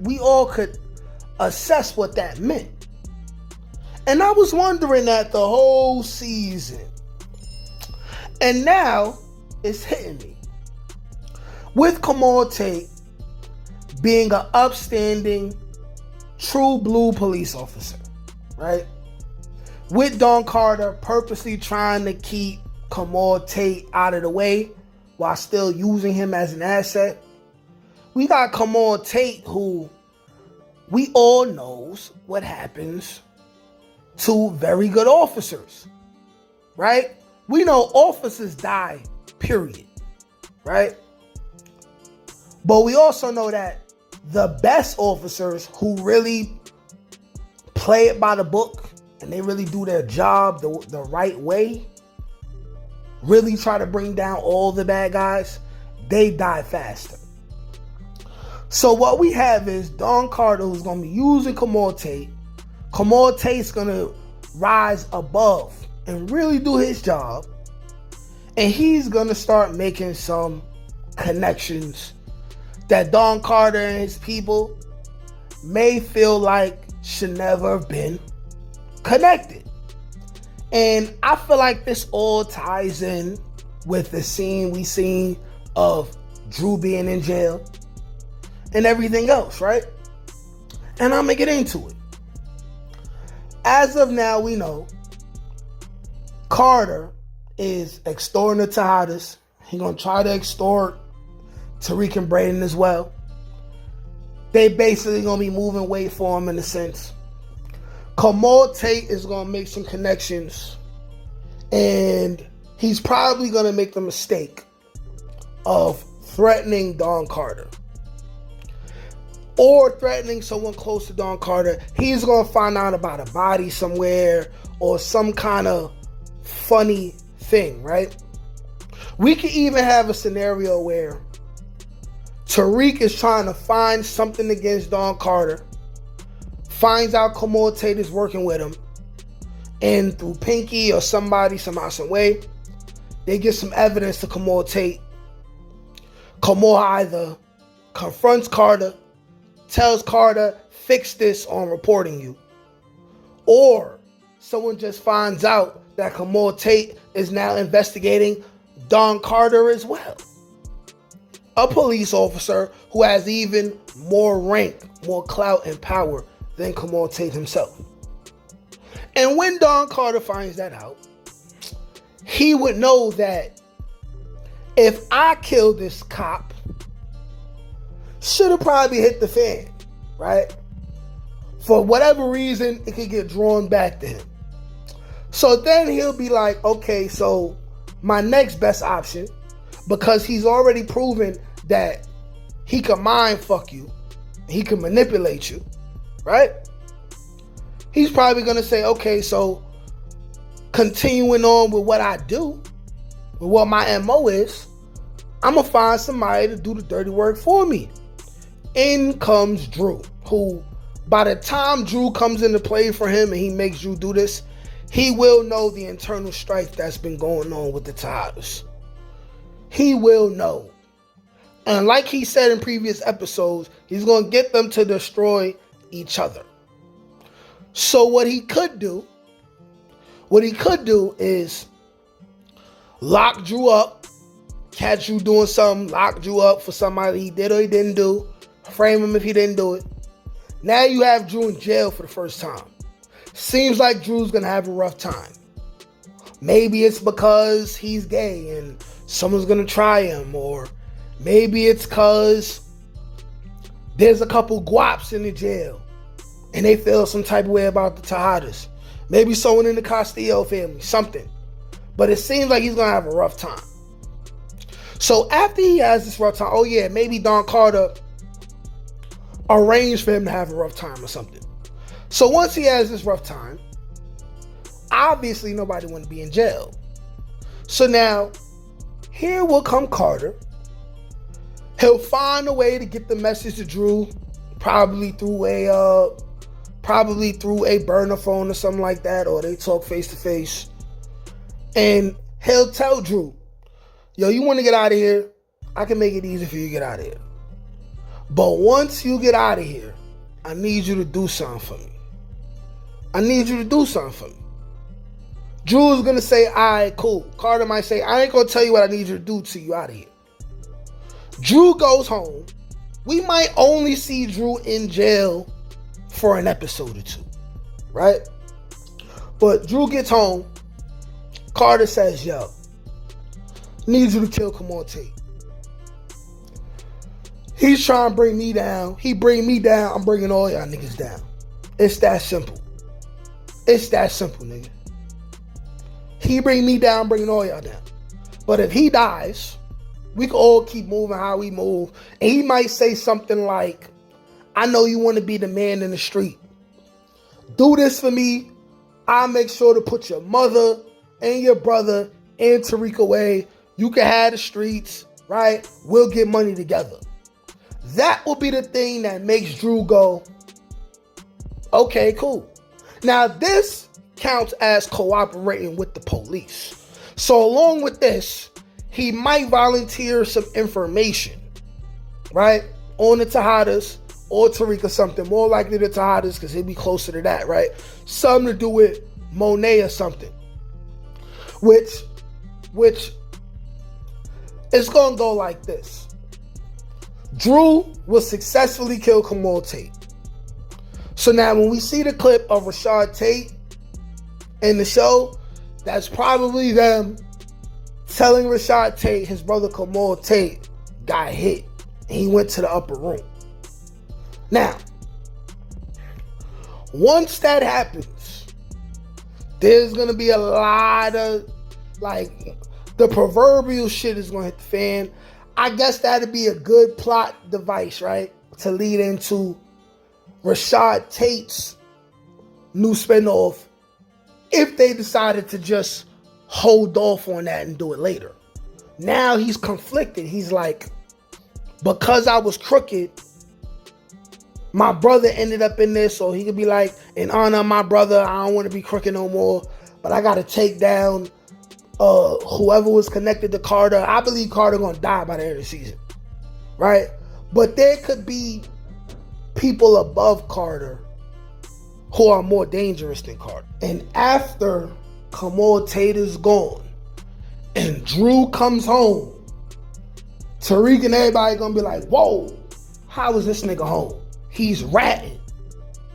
we all could assess what that meant. And I was wondering that the whole season. And now it's hitting me. With Kamal Tate being an upstanding, true blue police officer, right? With Don Carter purposely trying to keep Kamal Tate out of the way while still using him as an asset. We got Kamal Tate, who we all knows what happens to very good officers, right? We know officers die, period, right? But we also know that the best officers who really play it by the book and they really do their job the right way, really try to bring down all the bad guys, they die faster. So what we have is Don Carter, who's going to be using Kamal Tate. Kamal Tate's going to rise above and really do his job. And he's going to start making some connections that Don Carter and his people may feel like should never have been connected. And I feel like this all ties in with the scene we seen of Drew being in jail and everything else, right? And I'm going to get into it. As of now, we know Carter is extorting the Tejadas. He's going to try to extort Tariq and Braden as well. They basically going to be moving weight for him in a sense. Kamal Tate is going to make some connections. And he's probably going to make the mistake of threatening Don Carter. Or threatening someone close to Don Carter. He's going to find out about a body somewhere or some kind of funny thing, right? We could even have a scenario where Tariq is trying to find something against Don Carter, finds out Kamal Tate is working with him, and through Pinky or somebody, somehow, some way, they get some evidence to Kamal Tate. Kamal either confronts Carter, tells Carter, fix this on reporting you, or someone just finds out that Kamal Tate is now investigating Don Carter as well. A police officer who has even more rank, more clout and power than Kamal Tate himself. And when Don Carter finds that out, he would know that if I kill this cop, should have probably hit the fan, right? For whatever reason, it could get drawn back to him. So then he'll be like, okay, so my next best option, because he's already proven that he can mind fuck you, he can manipulate you, right? He's probably going to say, okay, so continuing on with what I do, with what my MO is, I'm going to find somebody to do the dirty work for me. In comes Drew, who by the time Drew comes into play for him and he makes Drew do this, he will know the internal strife that's been going on with the Tejadas. He will know. And like he said in previous episodes, he's going to get them to destroy each other. So what he could do is lock Drew up, catch Drew doing something, lock Drew up for somebody he did or he didn't do, frame him if he didn't do it. Now you have Drew in jail for the first time. Seems like Drew's going to have a rough time. Maybe it's because he's gay and someone's going to try him, or maybe it's because there's a couple guaps in the jail and they feel some type of way about the Tejadas. Maybe someone in the Castillo family, something. But it seems like he's going to have a rough time. So after he has this rough time, oh yeah, maybe Don Carter arranged for him to have a rough time or something. So once he has this rough time, obviously nobody want to be in jail. So now, here will come Carter. He'll find a way to get the message to Drew, probably through a burner phone or something like that, or they talk face to face. And he'll tell Drew, yo, you want to get out of here? I can make it easy for you to get out of here. But once you get out of here, I need you to do something for me. I need you to do something for me. Drew's going to say, all right, cool. Carter might say, I ain't going to tell you what I need you to do till you out of here. Drew goes home. We might only see Drew in jail for an episode or two, right? But Drew gets home. Carter says, yo, need you to kill Kamal Tate. He's trying to bring me down. He bring me down. I'm bringing all y'all niggas down. It's that simple. It's that simple, nigga. He bring me down, bringing all y'all down. But if he dies, we can all keep moving how we move. And he might say something like, I know you want to be the man in the street. Do this for me. I'll make sure to put your mother and your brother and Tariq away. You can have the streets, right? We'll get money together. That will be the thing that makes Drew go, okay, cool. Now, this counts as cooperating with the police. So along with this, he might volunteer some information, right, on the Tejadas or Tariq or something. More likely the Tejadas because he'd be closer to that, right? Something to do with Monet or something. Which is going to go like this. Drew will successfully kill Kamal Tate. So now when we see the clip of Rashad Tate in the show, that's probably them telling Rashad Tate his brother Kamal Tate got hit and he went to the upper room. Now, once that happens, there's going to be a lot of, like, the proverbial shit is going to hit the fan. I guess that'd be a good plot device, right? To lead into Rashad Tate's new spinoff if they decided to just hold off on that and do it later. Now he's conflicted. He's like, because I was crooked, my brother ended up in this, so he could be like, in honor of my brother, I don't want to be crooked no more, but I got to take down whoever was connected to Carter. I believe Carter gonna die by the end of the season, right? But there could be people above Carter who are more dangerous than Carter. And after Tate is gone and Drew comes home, Tariq and everybody gonna be like, whoa, how is this nigga home? He's ratting.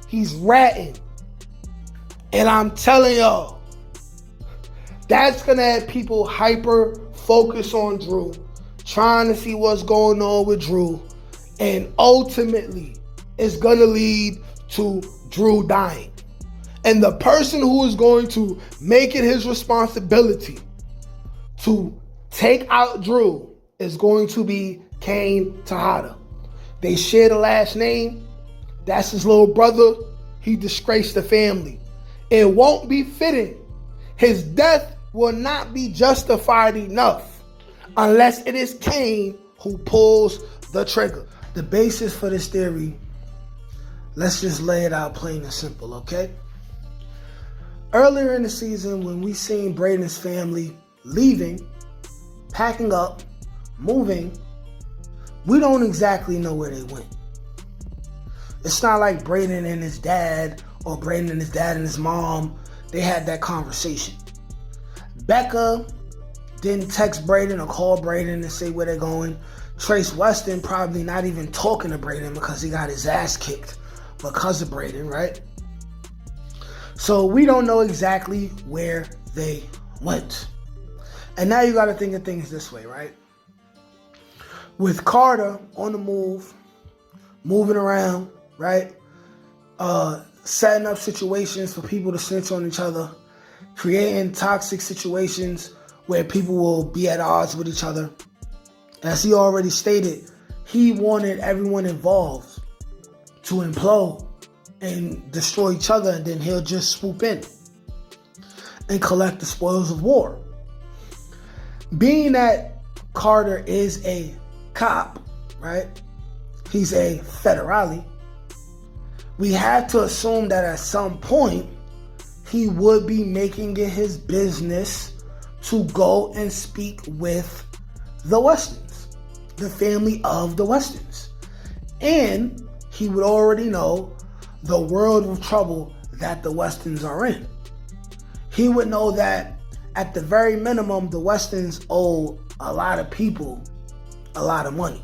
He's ratting. And I'm telling y'all, that's gonna have people hyper focus on Drew, trying to see what's going on with Drew. And ultimately, it's gonna lead to Drew dying. And the person who is going to make it his responsibility to take out Drew is going to be Kane Tejada. They share the last name. That's his little brother. He disgraced the family. It won't be fitting. His death will not be justified enough unless it is Kane who pulls the trigger. The basis for this theory, let's just lay it out plain and simple, okay? Earlier in the season, when we seen Braden's family leaving, packing up, moving, we don't exactly know where they went. It's not like Braden and his dad, or Braden and his dad and his mom, they had that conversation. Becca didn't text Braden or call Braden and say where they're going. Trace Weston probably not even talking to Braden because he got his ass kicked because of Braden, right? So we don't know exactly where they went. And now you got to think of things this way, right? With Carter on the move, moving around, right? Setting up situations for people to snitch on each other, creating toxic situations where people will be at odds with each other. As he already stated, he wanted everyone involved to implode and destroy each other, and then he'll just swoop in and collect the spoils of war. Being that Carter is a cop, right? He's a federale. We have to assume that at some point he would be making it his business to go and speak with the Westons, the family of the Westons. And he would already know the world of trouble that the Westons are in. He would know that at the very minimum, the Westons owe a lot of people a lot of money.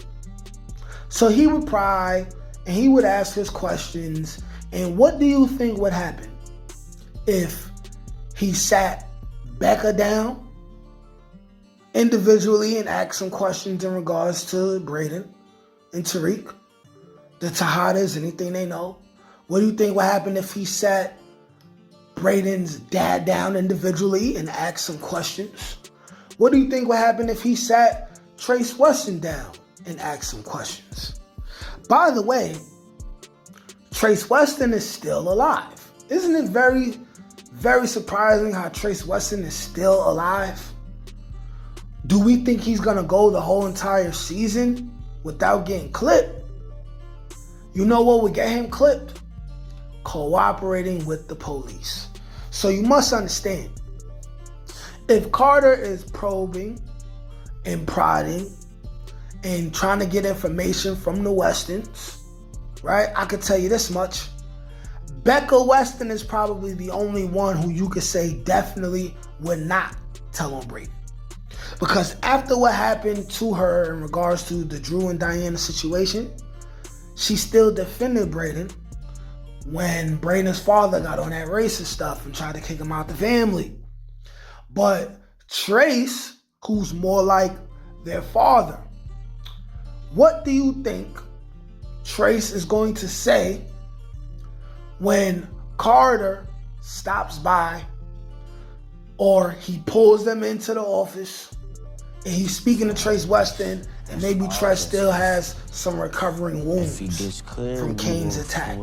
So he would pry and he would ask his questions. And what do you think would happen if he sat Becca down individually and asked some questions in regards to Braden and Tariq, the Tejadas, anything they know? What do you think would happen if he sat Braden's dad down individually and asked some questions? What do you think would happen if he sat Trace Weston down and asked some questions? By the way, Trace Weston is still alive. Isn't it very, very surprising how Trace Weston is still alive? Do we think he's going to go the whole entire season without getting clipped? You know what would get him clipped? Cooperating with the police. So you must understand, if Carter is probing and prodding and trying to get information from the Westons, right? I could tell you this much. Becca Weston is probably the only one who you could say definitely would not tell on Braden. Because after what happened to her in regards to the Drew and Diana situation, she still defended Braden when Braden's father got on that racist stuff and tried to kick him out the family. But Trace, who's more like their father, what do you think Trace is going to say when Carter stops by or he pulls them into the office and he's speaking to Trace Weston, and maybe Trace still has some recovering wounds from Kane's attack?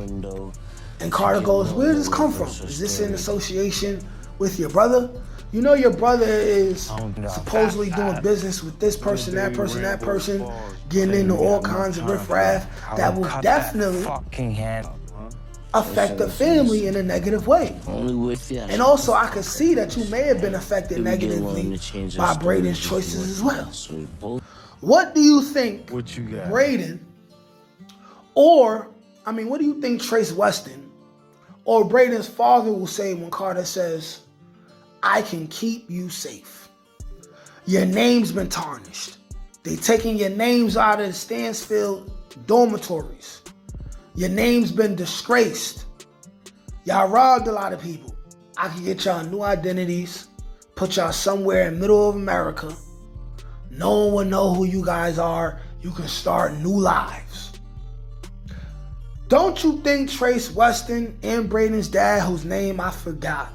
And Carter goes, where does this come from? Is this in association with your brother? You know your brother is supposedly doing business with this person, that person, getting into all kinds of riffraff that will definitely affect the family in a negative way. And also, I could see that you may have been affected negatively by Braden's choices as well. What do you think Braden, what do you think Trace Weston Or Braden's father will say when Carter says, I can keep you safe. Your name's been tarnished. They taking your names out of the Stansfield dormitories. Your name's been disgraced. Y'all robbed a lot of people. I can get y'all new identities, put y'all somewhere in the middle of America. No one will know who you guys are. You can start new lives. Don't you think Trace Weston and Braden's dad, whose name I forgot,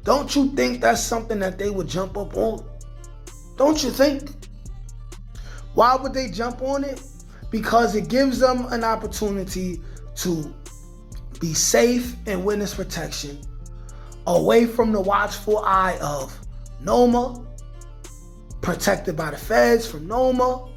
don't you think that's something that they would jump up on? Don't you think? Why would they jump on it? Because it gives them an opportunity to be safe in witness protection, away from the watchful eye of Noma, protected by the feds from Noma,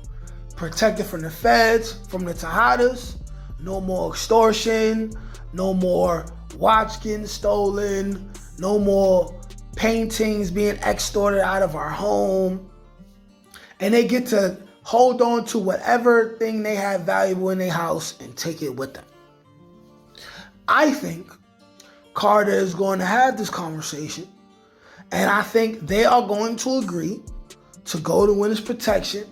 protected from the feds from the Tejadas. No more extortion, no more watch getting stolen, no more paintings being extorted out of our home. And they get to hold on to whatever thing they have valuable in their house and take it with them. I think Carter is going to have this conversation, and I think they are going to agree to go to witness protection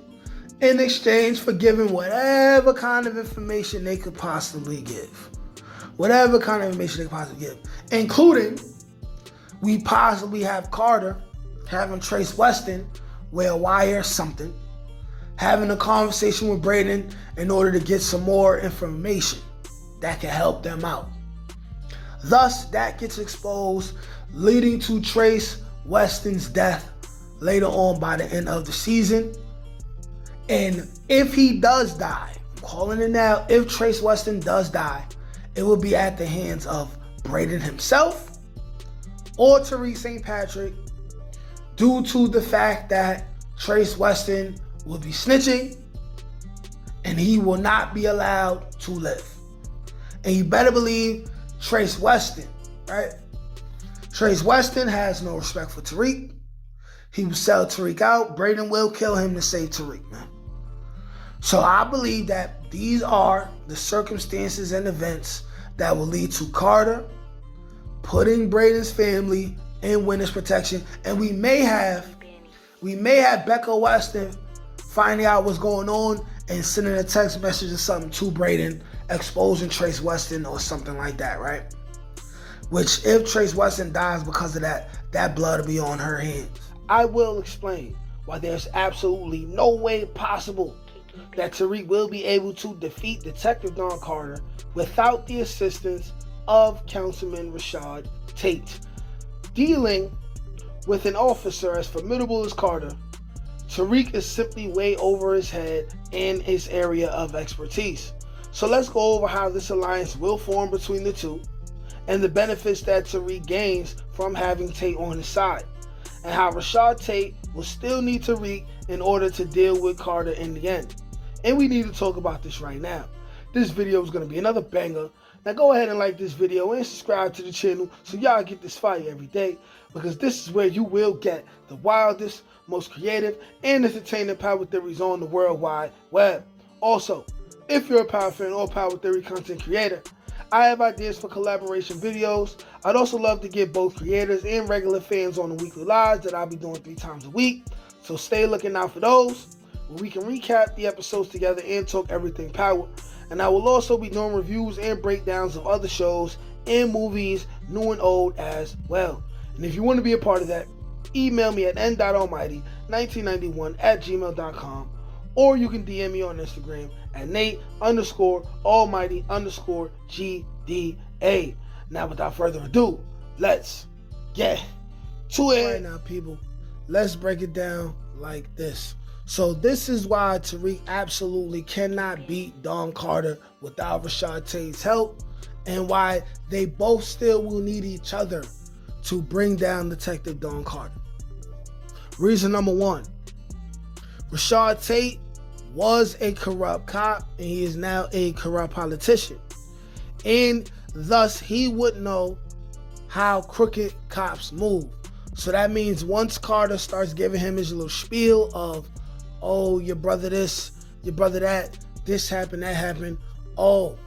in exchange for giving whatever kind of information they could possibly give. Whatever kind of information they could possibly give. Including, we possibly have Carter having Trace Weston wear a wire or something, having a conversation with Braden in order to get some more information that can help them out. Thus, that gets exposed, leading to Trace Weston's death later on by the end of the season. And if he does die, I'm calling it now, if Trace Weston does die, it will be at the hands of Braden himself or Tariq St. Patrick, due to the fact that Trace Weston will be snitching and he will not be allowed to live. And you better believe Trace Weston, right? Trace Weston has no respect for Tariq. He will sell Tariq out. Braden will kill him to save Tariq, man. So I believe that these are the circumstances and events that will lead to Carter putting Braden's family in witness protection. And we may have Becca Weston finding out what's going on and sending a text message or something to Braden, exposing Trace Weston or something like that, right? Which, if Trace Weston dies because of that, that blood will be on her hands. I will explain why there's absolutely no way possible that Tariq will be able to defeat Detective Don Carter without the assistance of Councilman Rashad Tate. Dealing with an officer as formidable as Carter, Tariq is simply way over his head in his area of expertise. So let's go over how this alliance will form between the two and the benefits that Tariq gains from having Tate on his side, and how Rashad Tate will still need Tariq in order to deal with Carter in the end. And we need to talk about this right now. This video is going to be another banger. Now go ahead and like this video and subscribe to the channel so y'all get this fire every day, because this is where you will get the wildest, most creative, and entertaining power theories on the World Wide Web. Also, if you're a power fan or power theory content creator, I have ideas for collaboration videos. I'd also love to get both creators and regular fans on the weekly lives that I'll be doing 3 times a week. So stay looking out for those, where we can recap the episodes together and talk everything power. And I will also be doing reviews and breakdowns of other shows and movies, new and old as well. And if you want to be a part of that, email me at n.almighty1991@gmail.com, or you can DM me on Instagram at Nate_almighty_GDA. Now, without further ado, let's get to it. Right now, people, let's break it down like this. So this is why Tariq absolutely cannot beat Don Carter without Rashad Tate's help, and why they both still will need each other to bring down Detective Don Carter. Reason number 1, Rashad Tate was a corrupt cop, and he is now a corrupt politician. And thus, he would know how crooked cops move. So that means once Carter starts giving him his little spiel of, oh, your brother this, your brother that, this happened, that happened. Oh,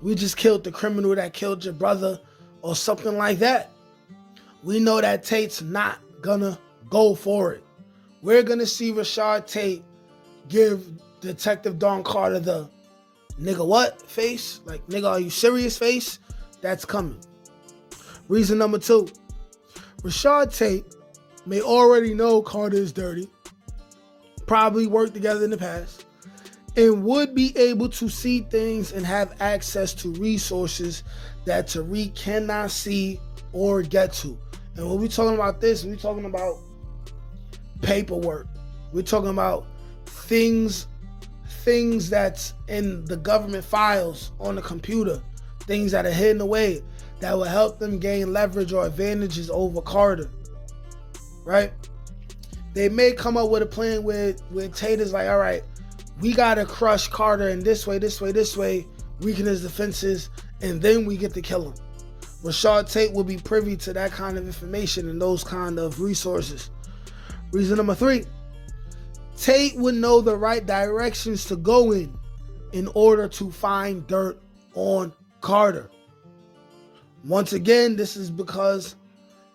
we just killed the criminal that killed your brother. or something like that. We know that Tate's not gonna go for it. We're gonna see Rashad Tate give Detective Don Carter the nigga what face? Like, nigga, are you serious face? That's coming. Reason number 2. Rashad Tate may already know Carter is dirty, probably worked together in the past, and would be able to see things and have access to resources that Tariq cannot see or get to. And when we're talking about this, we're talking about paperwork. We're talking about things that's in the government files on the computer, things that are hidden away that will help them gain leverage or advantages over Carter, right? They may come up with a plan where Tate is like, all right, we got to crush Carter in this way, weaken his defenses, and then we get to kill him. Rashad Tate will be privy to that kind of information and those kind of resources. Reason number 3, Tate would know the right directions to go in order to find dirt on Carter. Once again, this is because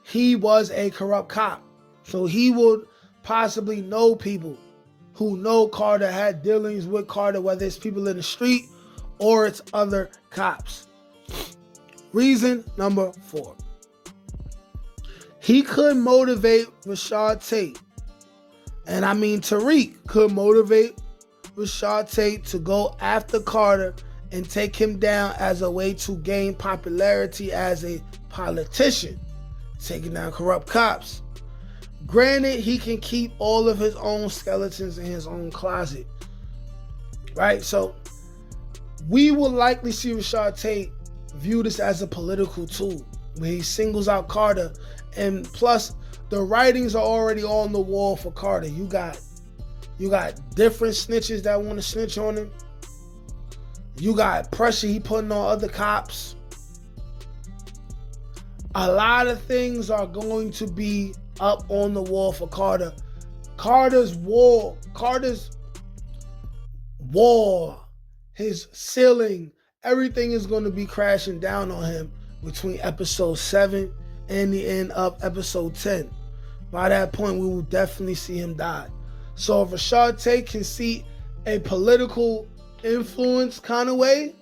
he was a corrupt cop. So he would possibly know people who know Carter, had dealings with Carter, whether it's people in the street or it's other cops. Reason number 4. He could motivate Rashad Tate. And I mean Tariq could motivate Rashad Tate to go after Carter and take him down as a way to gain popularity as a politician, taking down corrupt cops. Granted, he can keep all of his own skeletons in his own closet, right? So we will likely see Rashad Tate view this as a political tool where he singles out Carter, and plus the writings are already on the wall for Carter. You got different snitches that want to snitch on him. You got pressure he putting on other cops. A lot of things are going to be up on the wall for Carter. Carter's wall, his ceiling, everything is going to be crashing down on him between episode 7 and the end of episode 10. By that point, we will definitely see him die. So if Rashad Tate can see a political influence kind of way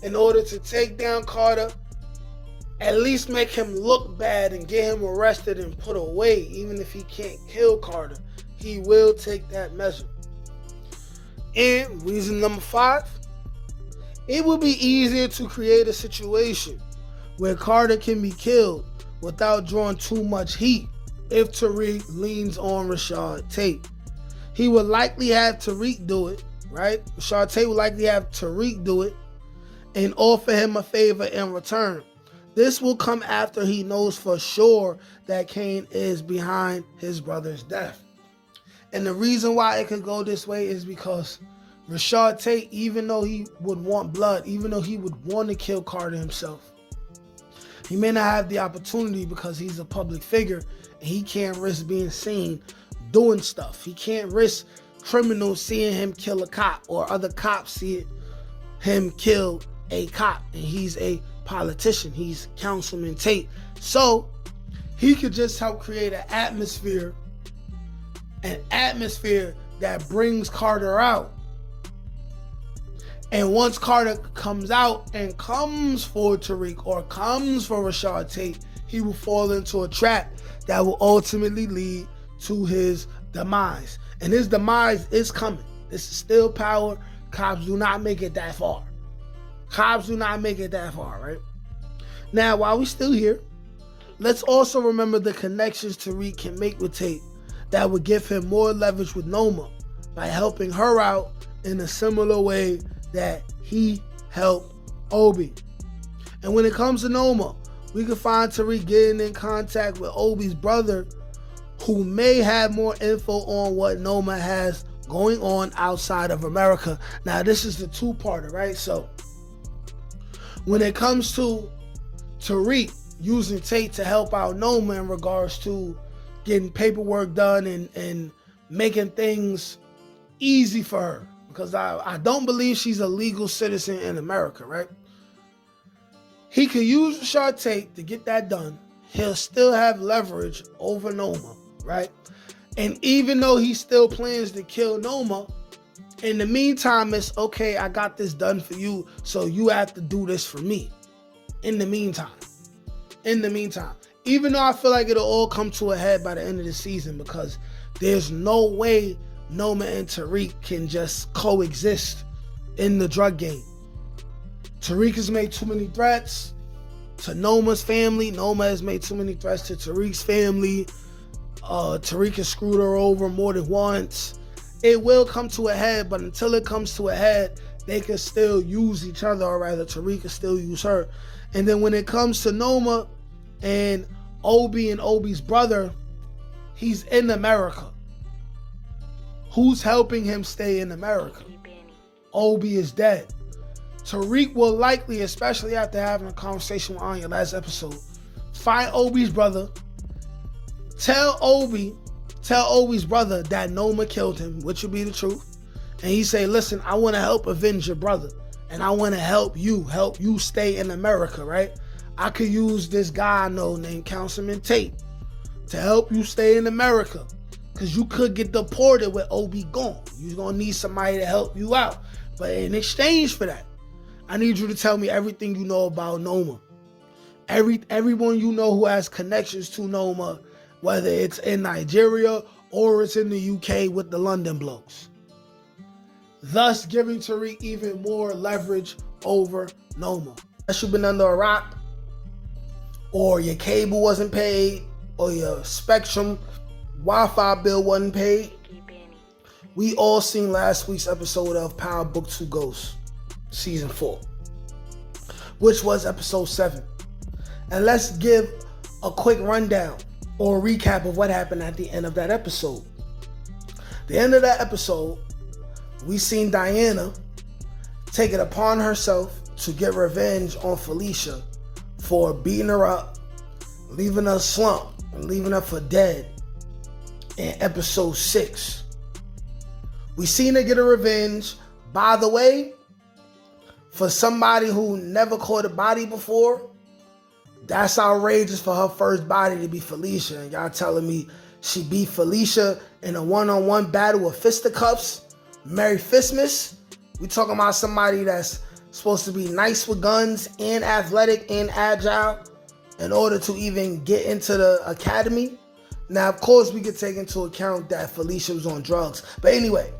in order to take down Carter, at least make him look bad and get him arrested and put away, even if he can't kill Carter, he will take that measure. And reason number 5, it will be easier to create a situation where Carter can be killed without drawing too much heat if Tariq leans on Rashad Tate. He would likely have Tariq do it, right? Rashad Tate would likely have Tariq do it and offer him a favor in return. This will come after he knows for sure that Kane is behind his brother's death. And the reason why it could go this way is because Rashad Tate, even though he would want blood, even though he would want to kill Carter himself, he may not have the opportunity because he's a public figure and he can't risk being seen doing stuff. He can't risk criminals seeing him kill a cop or other cops seeing him kill a cop, and he's a politician. He's Councilman Tate. So he could just help create an atmosphere that brings Carter out. And once Carter comes out and comes for Tariq or comes for Rashad Tate, he will fall into a trap that will ultimately lead to his demise. And his demise is coming. This is still power. Cops do not make it that far. Right? Now, while we're still here, let's also remember the connections Tariq can make with Tate that would give him more leverage with Noma by helping her out in a similar way that he helped Obi. And when it comes to Noma, we can find Tariq getting in contact with Obi's brother, who may have more info on what Noma has going on outside of America. Now, this is the two-parter, right? So, when it comes to Tariq using Tate to help out Noma in regards to getting paperwork done and making things easy for her, because I don't believe she's a legal citizen in America, right? He could use Rashad Tate to get that done. He'll still have leverage over Noma, right? And even though he still plans to kill Noma, in the meantime, it's okay, I got this done for you, so you have to do this for me. In the meantime. Even though I feel like it'll all come to a head by the end of the season, because there's no way Noma and Tariq can just coexist in the drug game. Tariq has made too many threats to Noma's family. Noma has made too many threats to Tariq's family. Tariq has screwed her over more than once. It will come to a head, but until it comes to a head, they can still use each other, or rather Tariq can still use her. And then when it comes to Noma and Obi and Obi's brother, he's in America. Who's helping him stay in America? Obi is dead. Tariq will likely, especially after having a conversation with Anya last episode, find Obi's brother, tell Obi's brother that Noma killed him, which would be the truth. And he say, listen, I want to help avenge your brother. And I want to help you stay in America, right? I could use this guy I know named Councilman Tate to help you stay in America. Because you could get deported with Obi gone. You're going to need somebody to help you out. But in exchange for that, I need you to tell me everything you know about Noma. Everyone you know who has connections to Noma, whether it's in Nigeria or it's in the UK with the London blokes. Thus giving Tariq even more leverage over Noma. Unless you've been under a rock, or your cable wasn't paid, or your Spectrum Wi-Fi bill wasn't paid. We all seen last week's episode of Power Book 2 Ghosts, Season 4, which was episode 7. And let's give a quick rundown or a recap of what happened at the end of that episode. The end of that episode, we seen Diana take it upon herself to get revenge on Felicia for beating her up, leaving her slumped, and leaving her for dead in episode 6. We seen her get a revenge, by the way, for somebody who never caught a body before. That's outrageous for her first body to be Felicia. And y'all telling me she beat Felicia in a one-on-one battle with fisticuffs? Merry Fistmas? We talking about somebody that's supposed to be nice with guns and athletic and agile in order to even get into the academy. Now, of course, we could take into account that Felicia was on drugs. But anyway,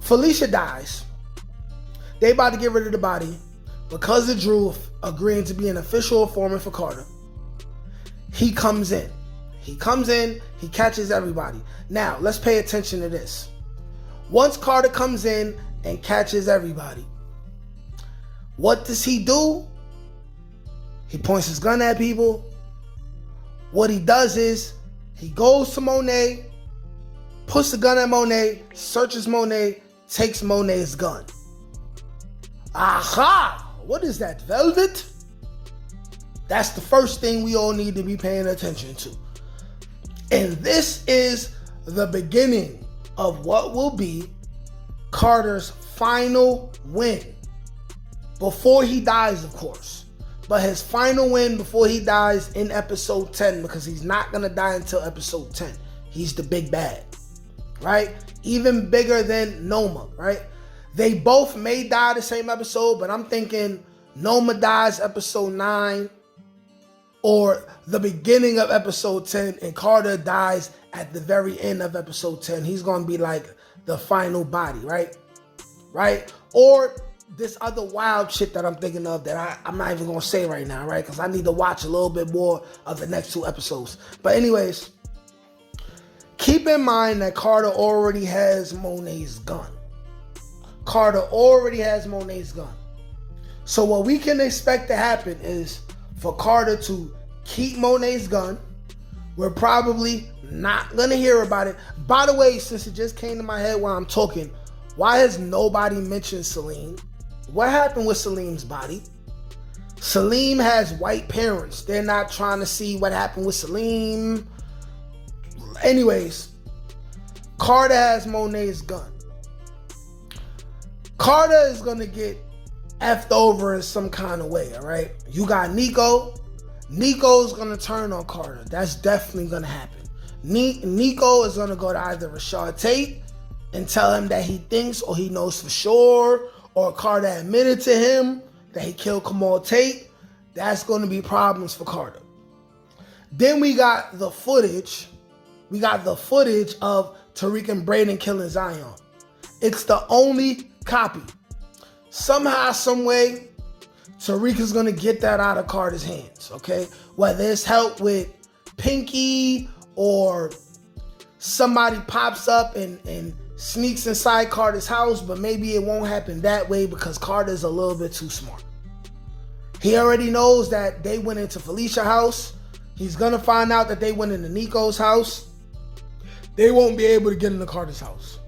Felicia dies. They about to get rid of the body because of Drew agreeing to be an official informant for Carter. He comes in. He catches everybody. Now, let's pay attention to this. Once Carter comes in and catches everybody, what does he do? He points his gun at people. What he does is he goes to Monet, puts the gun at Monet, searches Monet, takes Monet's gun. Aha! What is that, velvet? That's the first thing we all need to be paying attention to. And this is the beginning of what will be Carter's final win. Before he dies, of course. But his final win before he dies in episode 10, because he's not going to die until episode 10. He's the big bad, right? Even bigger than Noma, right? They both may die the same episode, but I'm thinking Noma dies episode 9 or the beginning of episode 10, and Carter dies at the very end of episode 10. He's going to be like the final body, right? Right? Or this other wild shit that I'm thinking of that I'm not even going to say right now, right? Because I need to watch a little bit more of the next 2 episodes. But anyways, keep in mind that Carter already has Monet's gun. So what we can expect to happen is for Carter to keep Monet's gun. We're probably not going to hear about it. By the way, since it just came to my head while I'm talking, why has nobody mentioned Saleem? What happened with Saleem's body? Saleem has white parents. They're not trying to see what happened with Saleem. Anyways, Carter has Monet's gun. Carter is going to get effed over in some kind of way, all right? You got Nico. Nico's going to turn on Carter. That's definitely going to happen. Nico is going to go to either Rashad Tate and tell him that he thinks or he knows for sure, or Carter admitted to him that he killed Kamal Tate. That's going to be problems for Carter. Then we got the footage. We got the footage of Tariq and Braden killing Zion. It's the only copy. Somehow, some way, Tariq is going to get that out of Carter's hands, okay? Whether it's help with Pinky or somebody pops up and sneaks inside Carter's house, but maybe it won't happen that way because Carter's a little bit too smart. He already knows that they went into Felicia's house. He's going to find out that they went into Nico's house. They won't be able to get into Carter's house.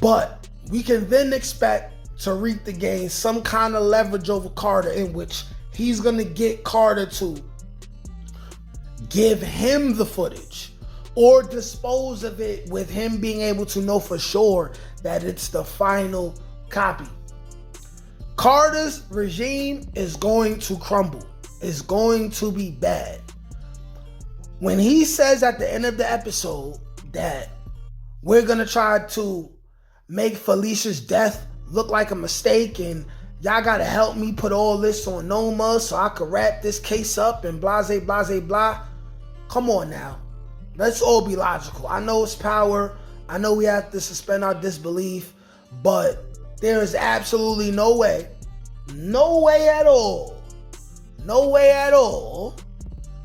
But we can then expect Tariq to gain some kind of leverage over Carter in which he's going to get Carter to give him the footage or dispose of it with him being able to know for sure that it's the final copy. Carter's regime is going to crumble. It's going to be bad. When he says at the end of the episode that we're going to try to make Felicia's death look like a mistake and y'all got to help me put all this on Noma so I could wrap this case up and blase, blase, blah. Come on now. Let's all be logical. I know it's power. I know we have to suspend our disbelief, but there is absolutely no way at all,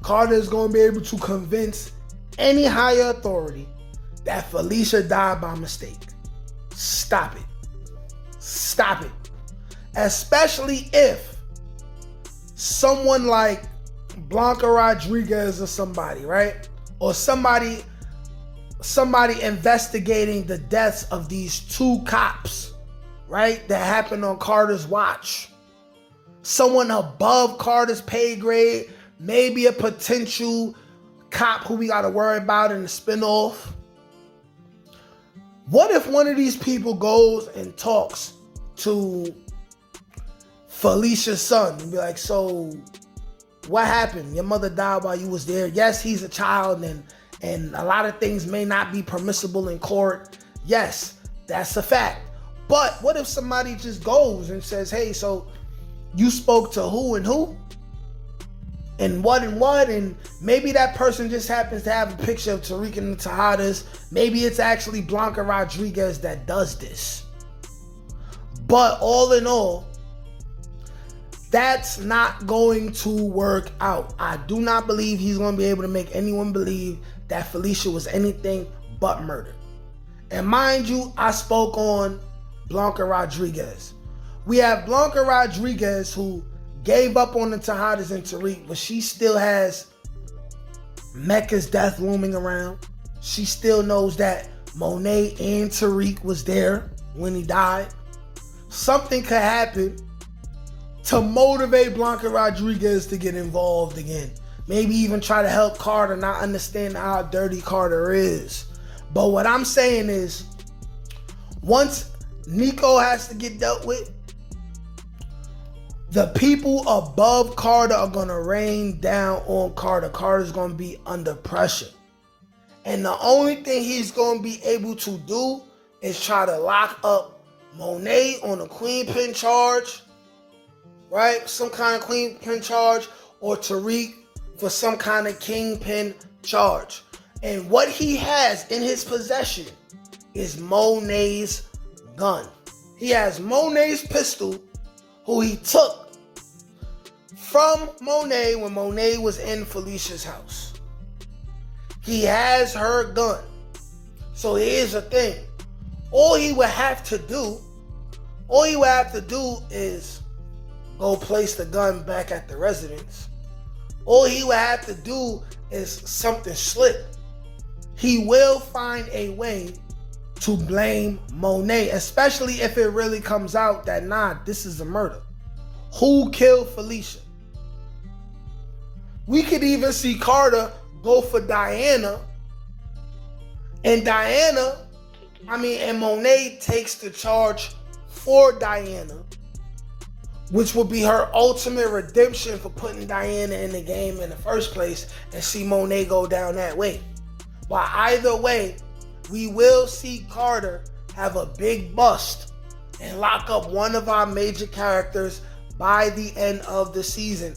Carter is going to be able to convince any higher authority that Felicia died by mistake. Stop it. Especially if someone like Blanca Rodriguez or somebody, right? Or somebody investigating the deaths of these two cops, right? That happened on Carter's watch. Someone above Carter's pay grade, maybe a potential cop who we got to worry about in the spinoff. What if one of these people goes and talks to Felicia's son and be like, so what happened? Your mother died while you was there. Yes, he's a child and a lot of things may not be permissible in court. Yes, that's a fact. But what if somebody just goes and says, hey, so you spoke to who and who? And what? And maybe that person just happens to have a picture of Tariq and the Tejadas. Maybe it's actually Blanca Rodriguez that does this. But all in all, that's not going to work out. I do not believe he's going to be able to make anyone believe that Felicia was anything but murdered. And mind you, I spoke on Blanca Rodriguez. We have Blanca Rodriguez who gave up on the Tejadas and Tariq, but she still has Mecca's death looming around. She still knows that Monet and Tariq was there when he died. Something could happen to motivate Blanca Rodriguez to get involved again. Maybe even try to help Carter not understand how dirty Carter is. But what I'm saying is, once Nico has to get dealt with, the people above Carter are going to rain down on Carter. Carter's going to be under pressure. And the only thing he's going to be able to do is try to lock up Monet on a queen pin charge, right? Some kind of queen pin charge, or Tariq for some kind of kingpin charge. And what he has in his possession is Monet's gun. He has Monet's pistol, who he took from Monet when Monet was in Felicia's house. He has her gun. So here's the thing. All he would have to do is go place the gun back at the residence. All he would have to do is something slick. He will find a way to blame Monet, especially if it really comes out that, nah, this is a murder. Who killed Felicia? We could even see Carter go for Diana, and Monet takes the charge for Diana, which would be her ultimate redemption for putting Diana in the game in the first place, and see Monet go down that way. But either way, we will see Carter have a big bust and lock up one of our major characters by the end of the season.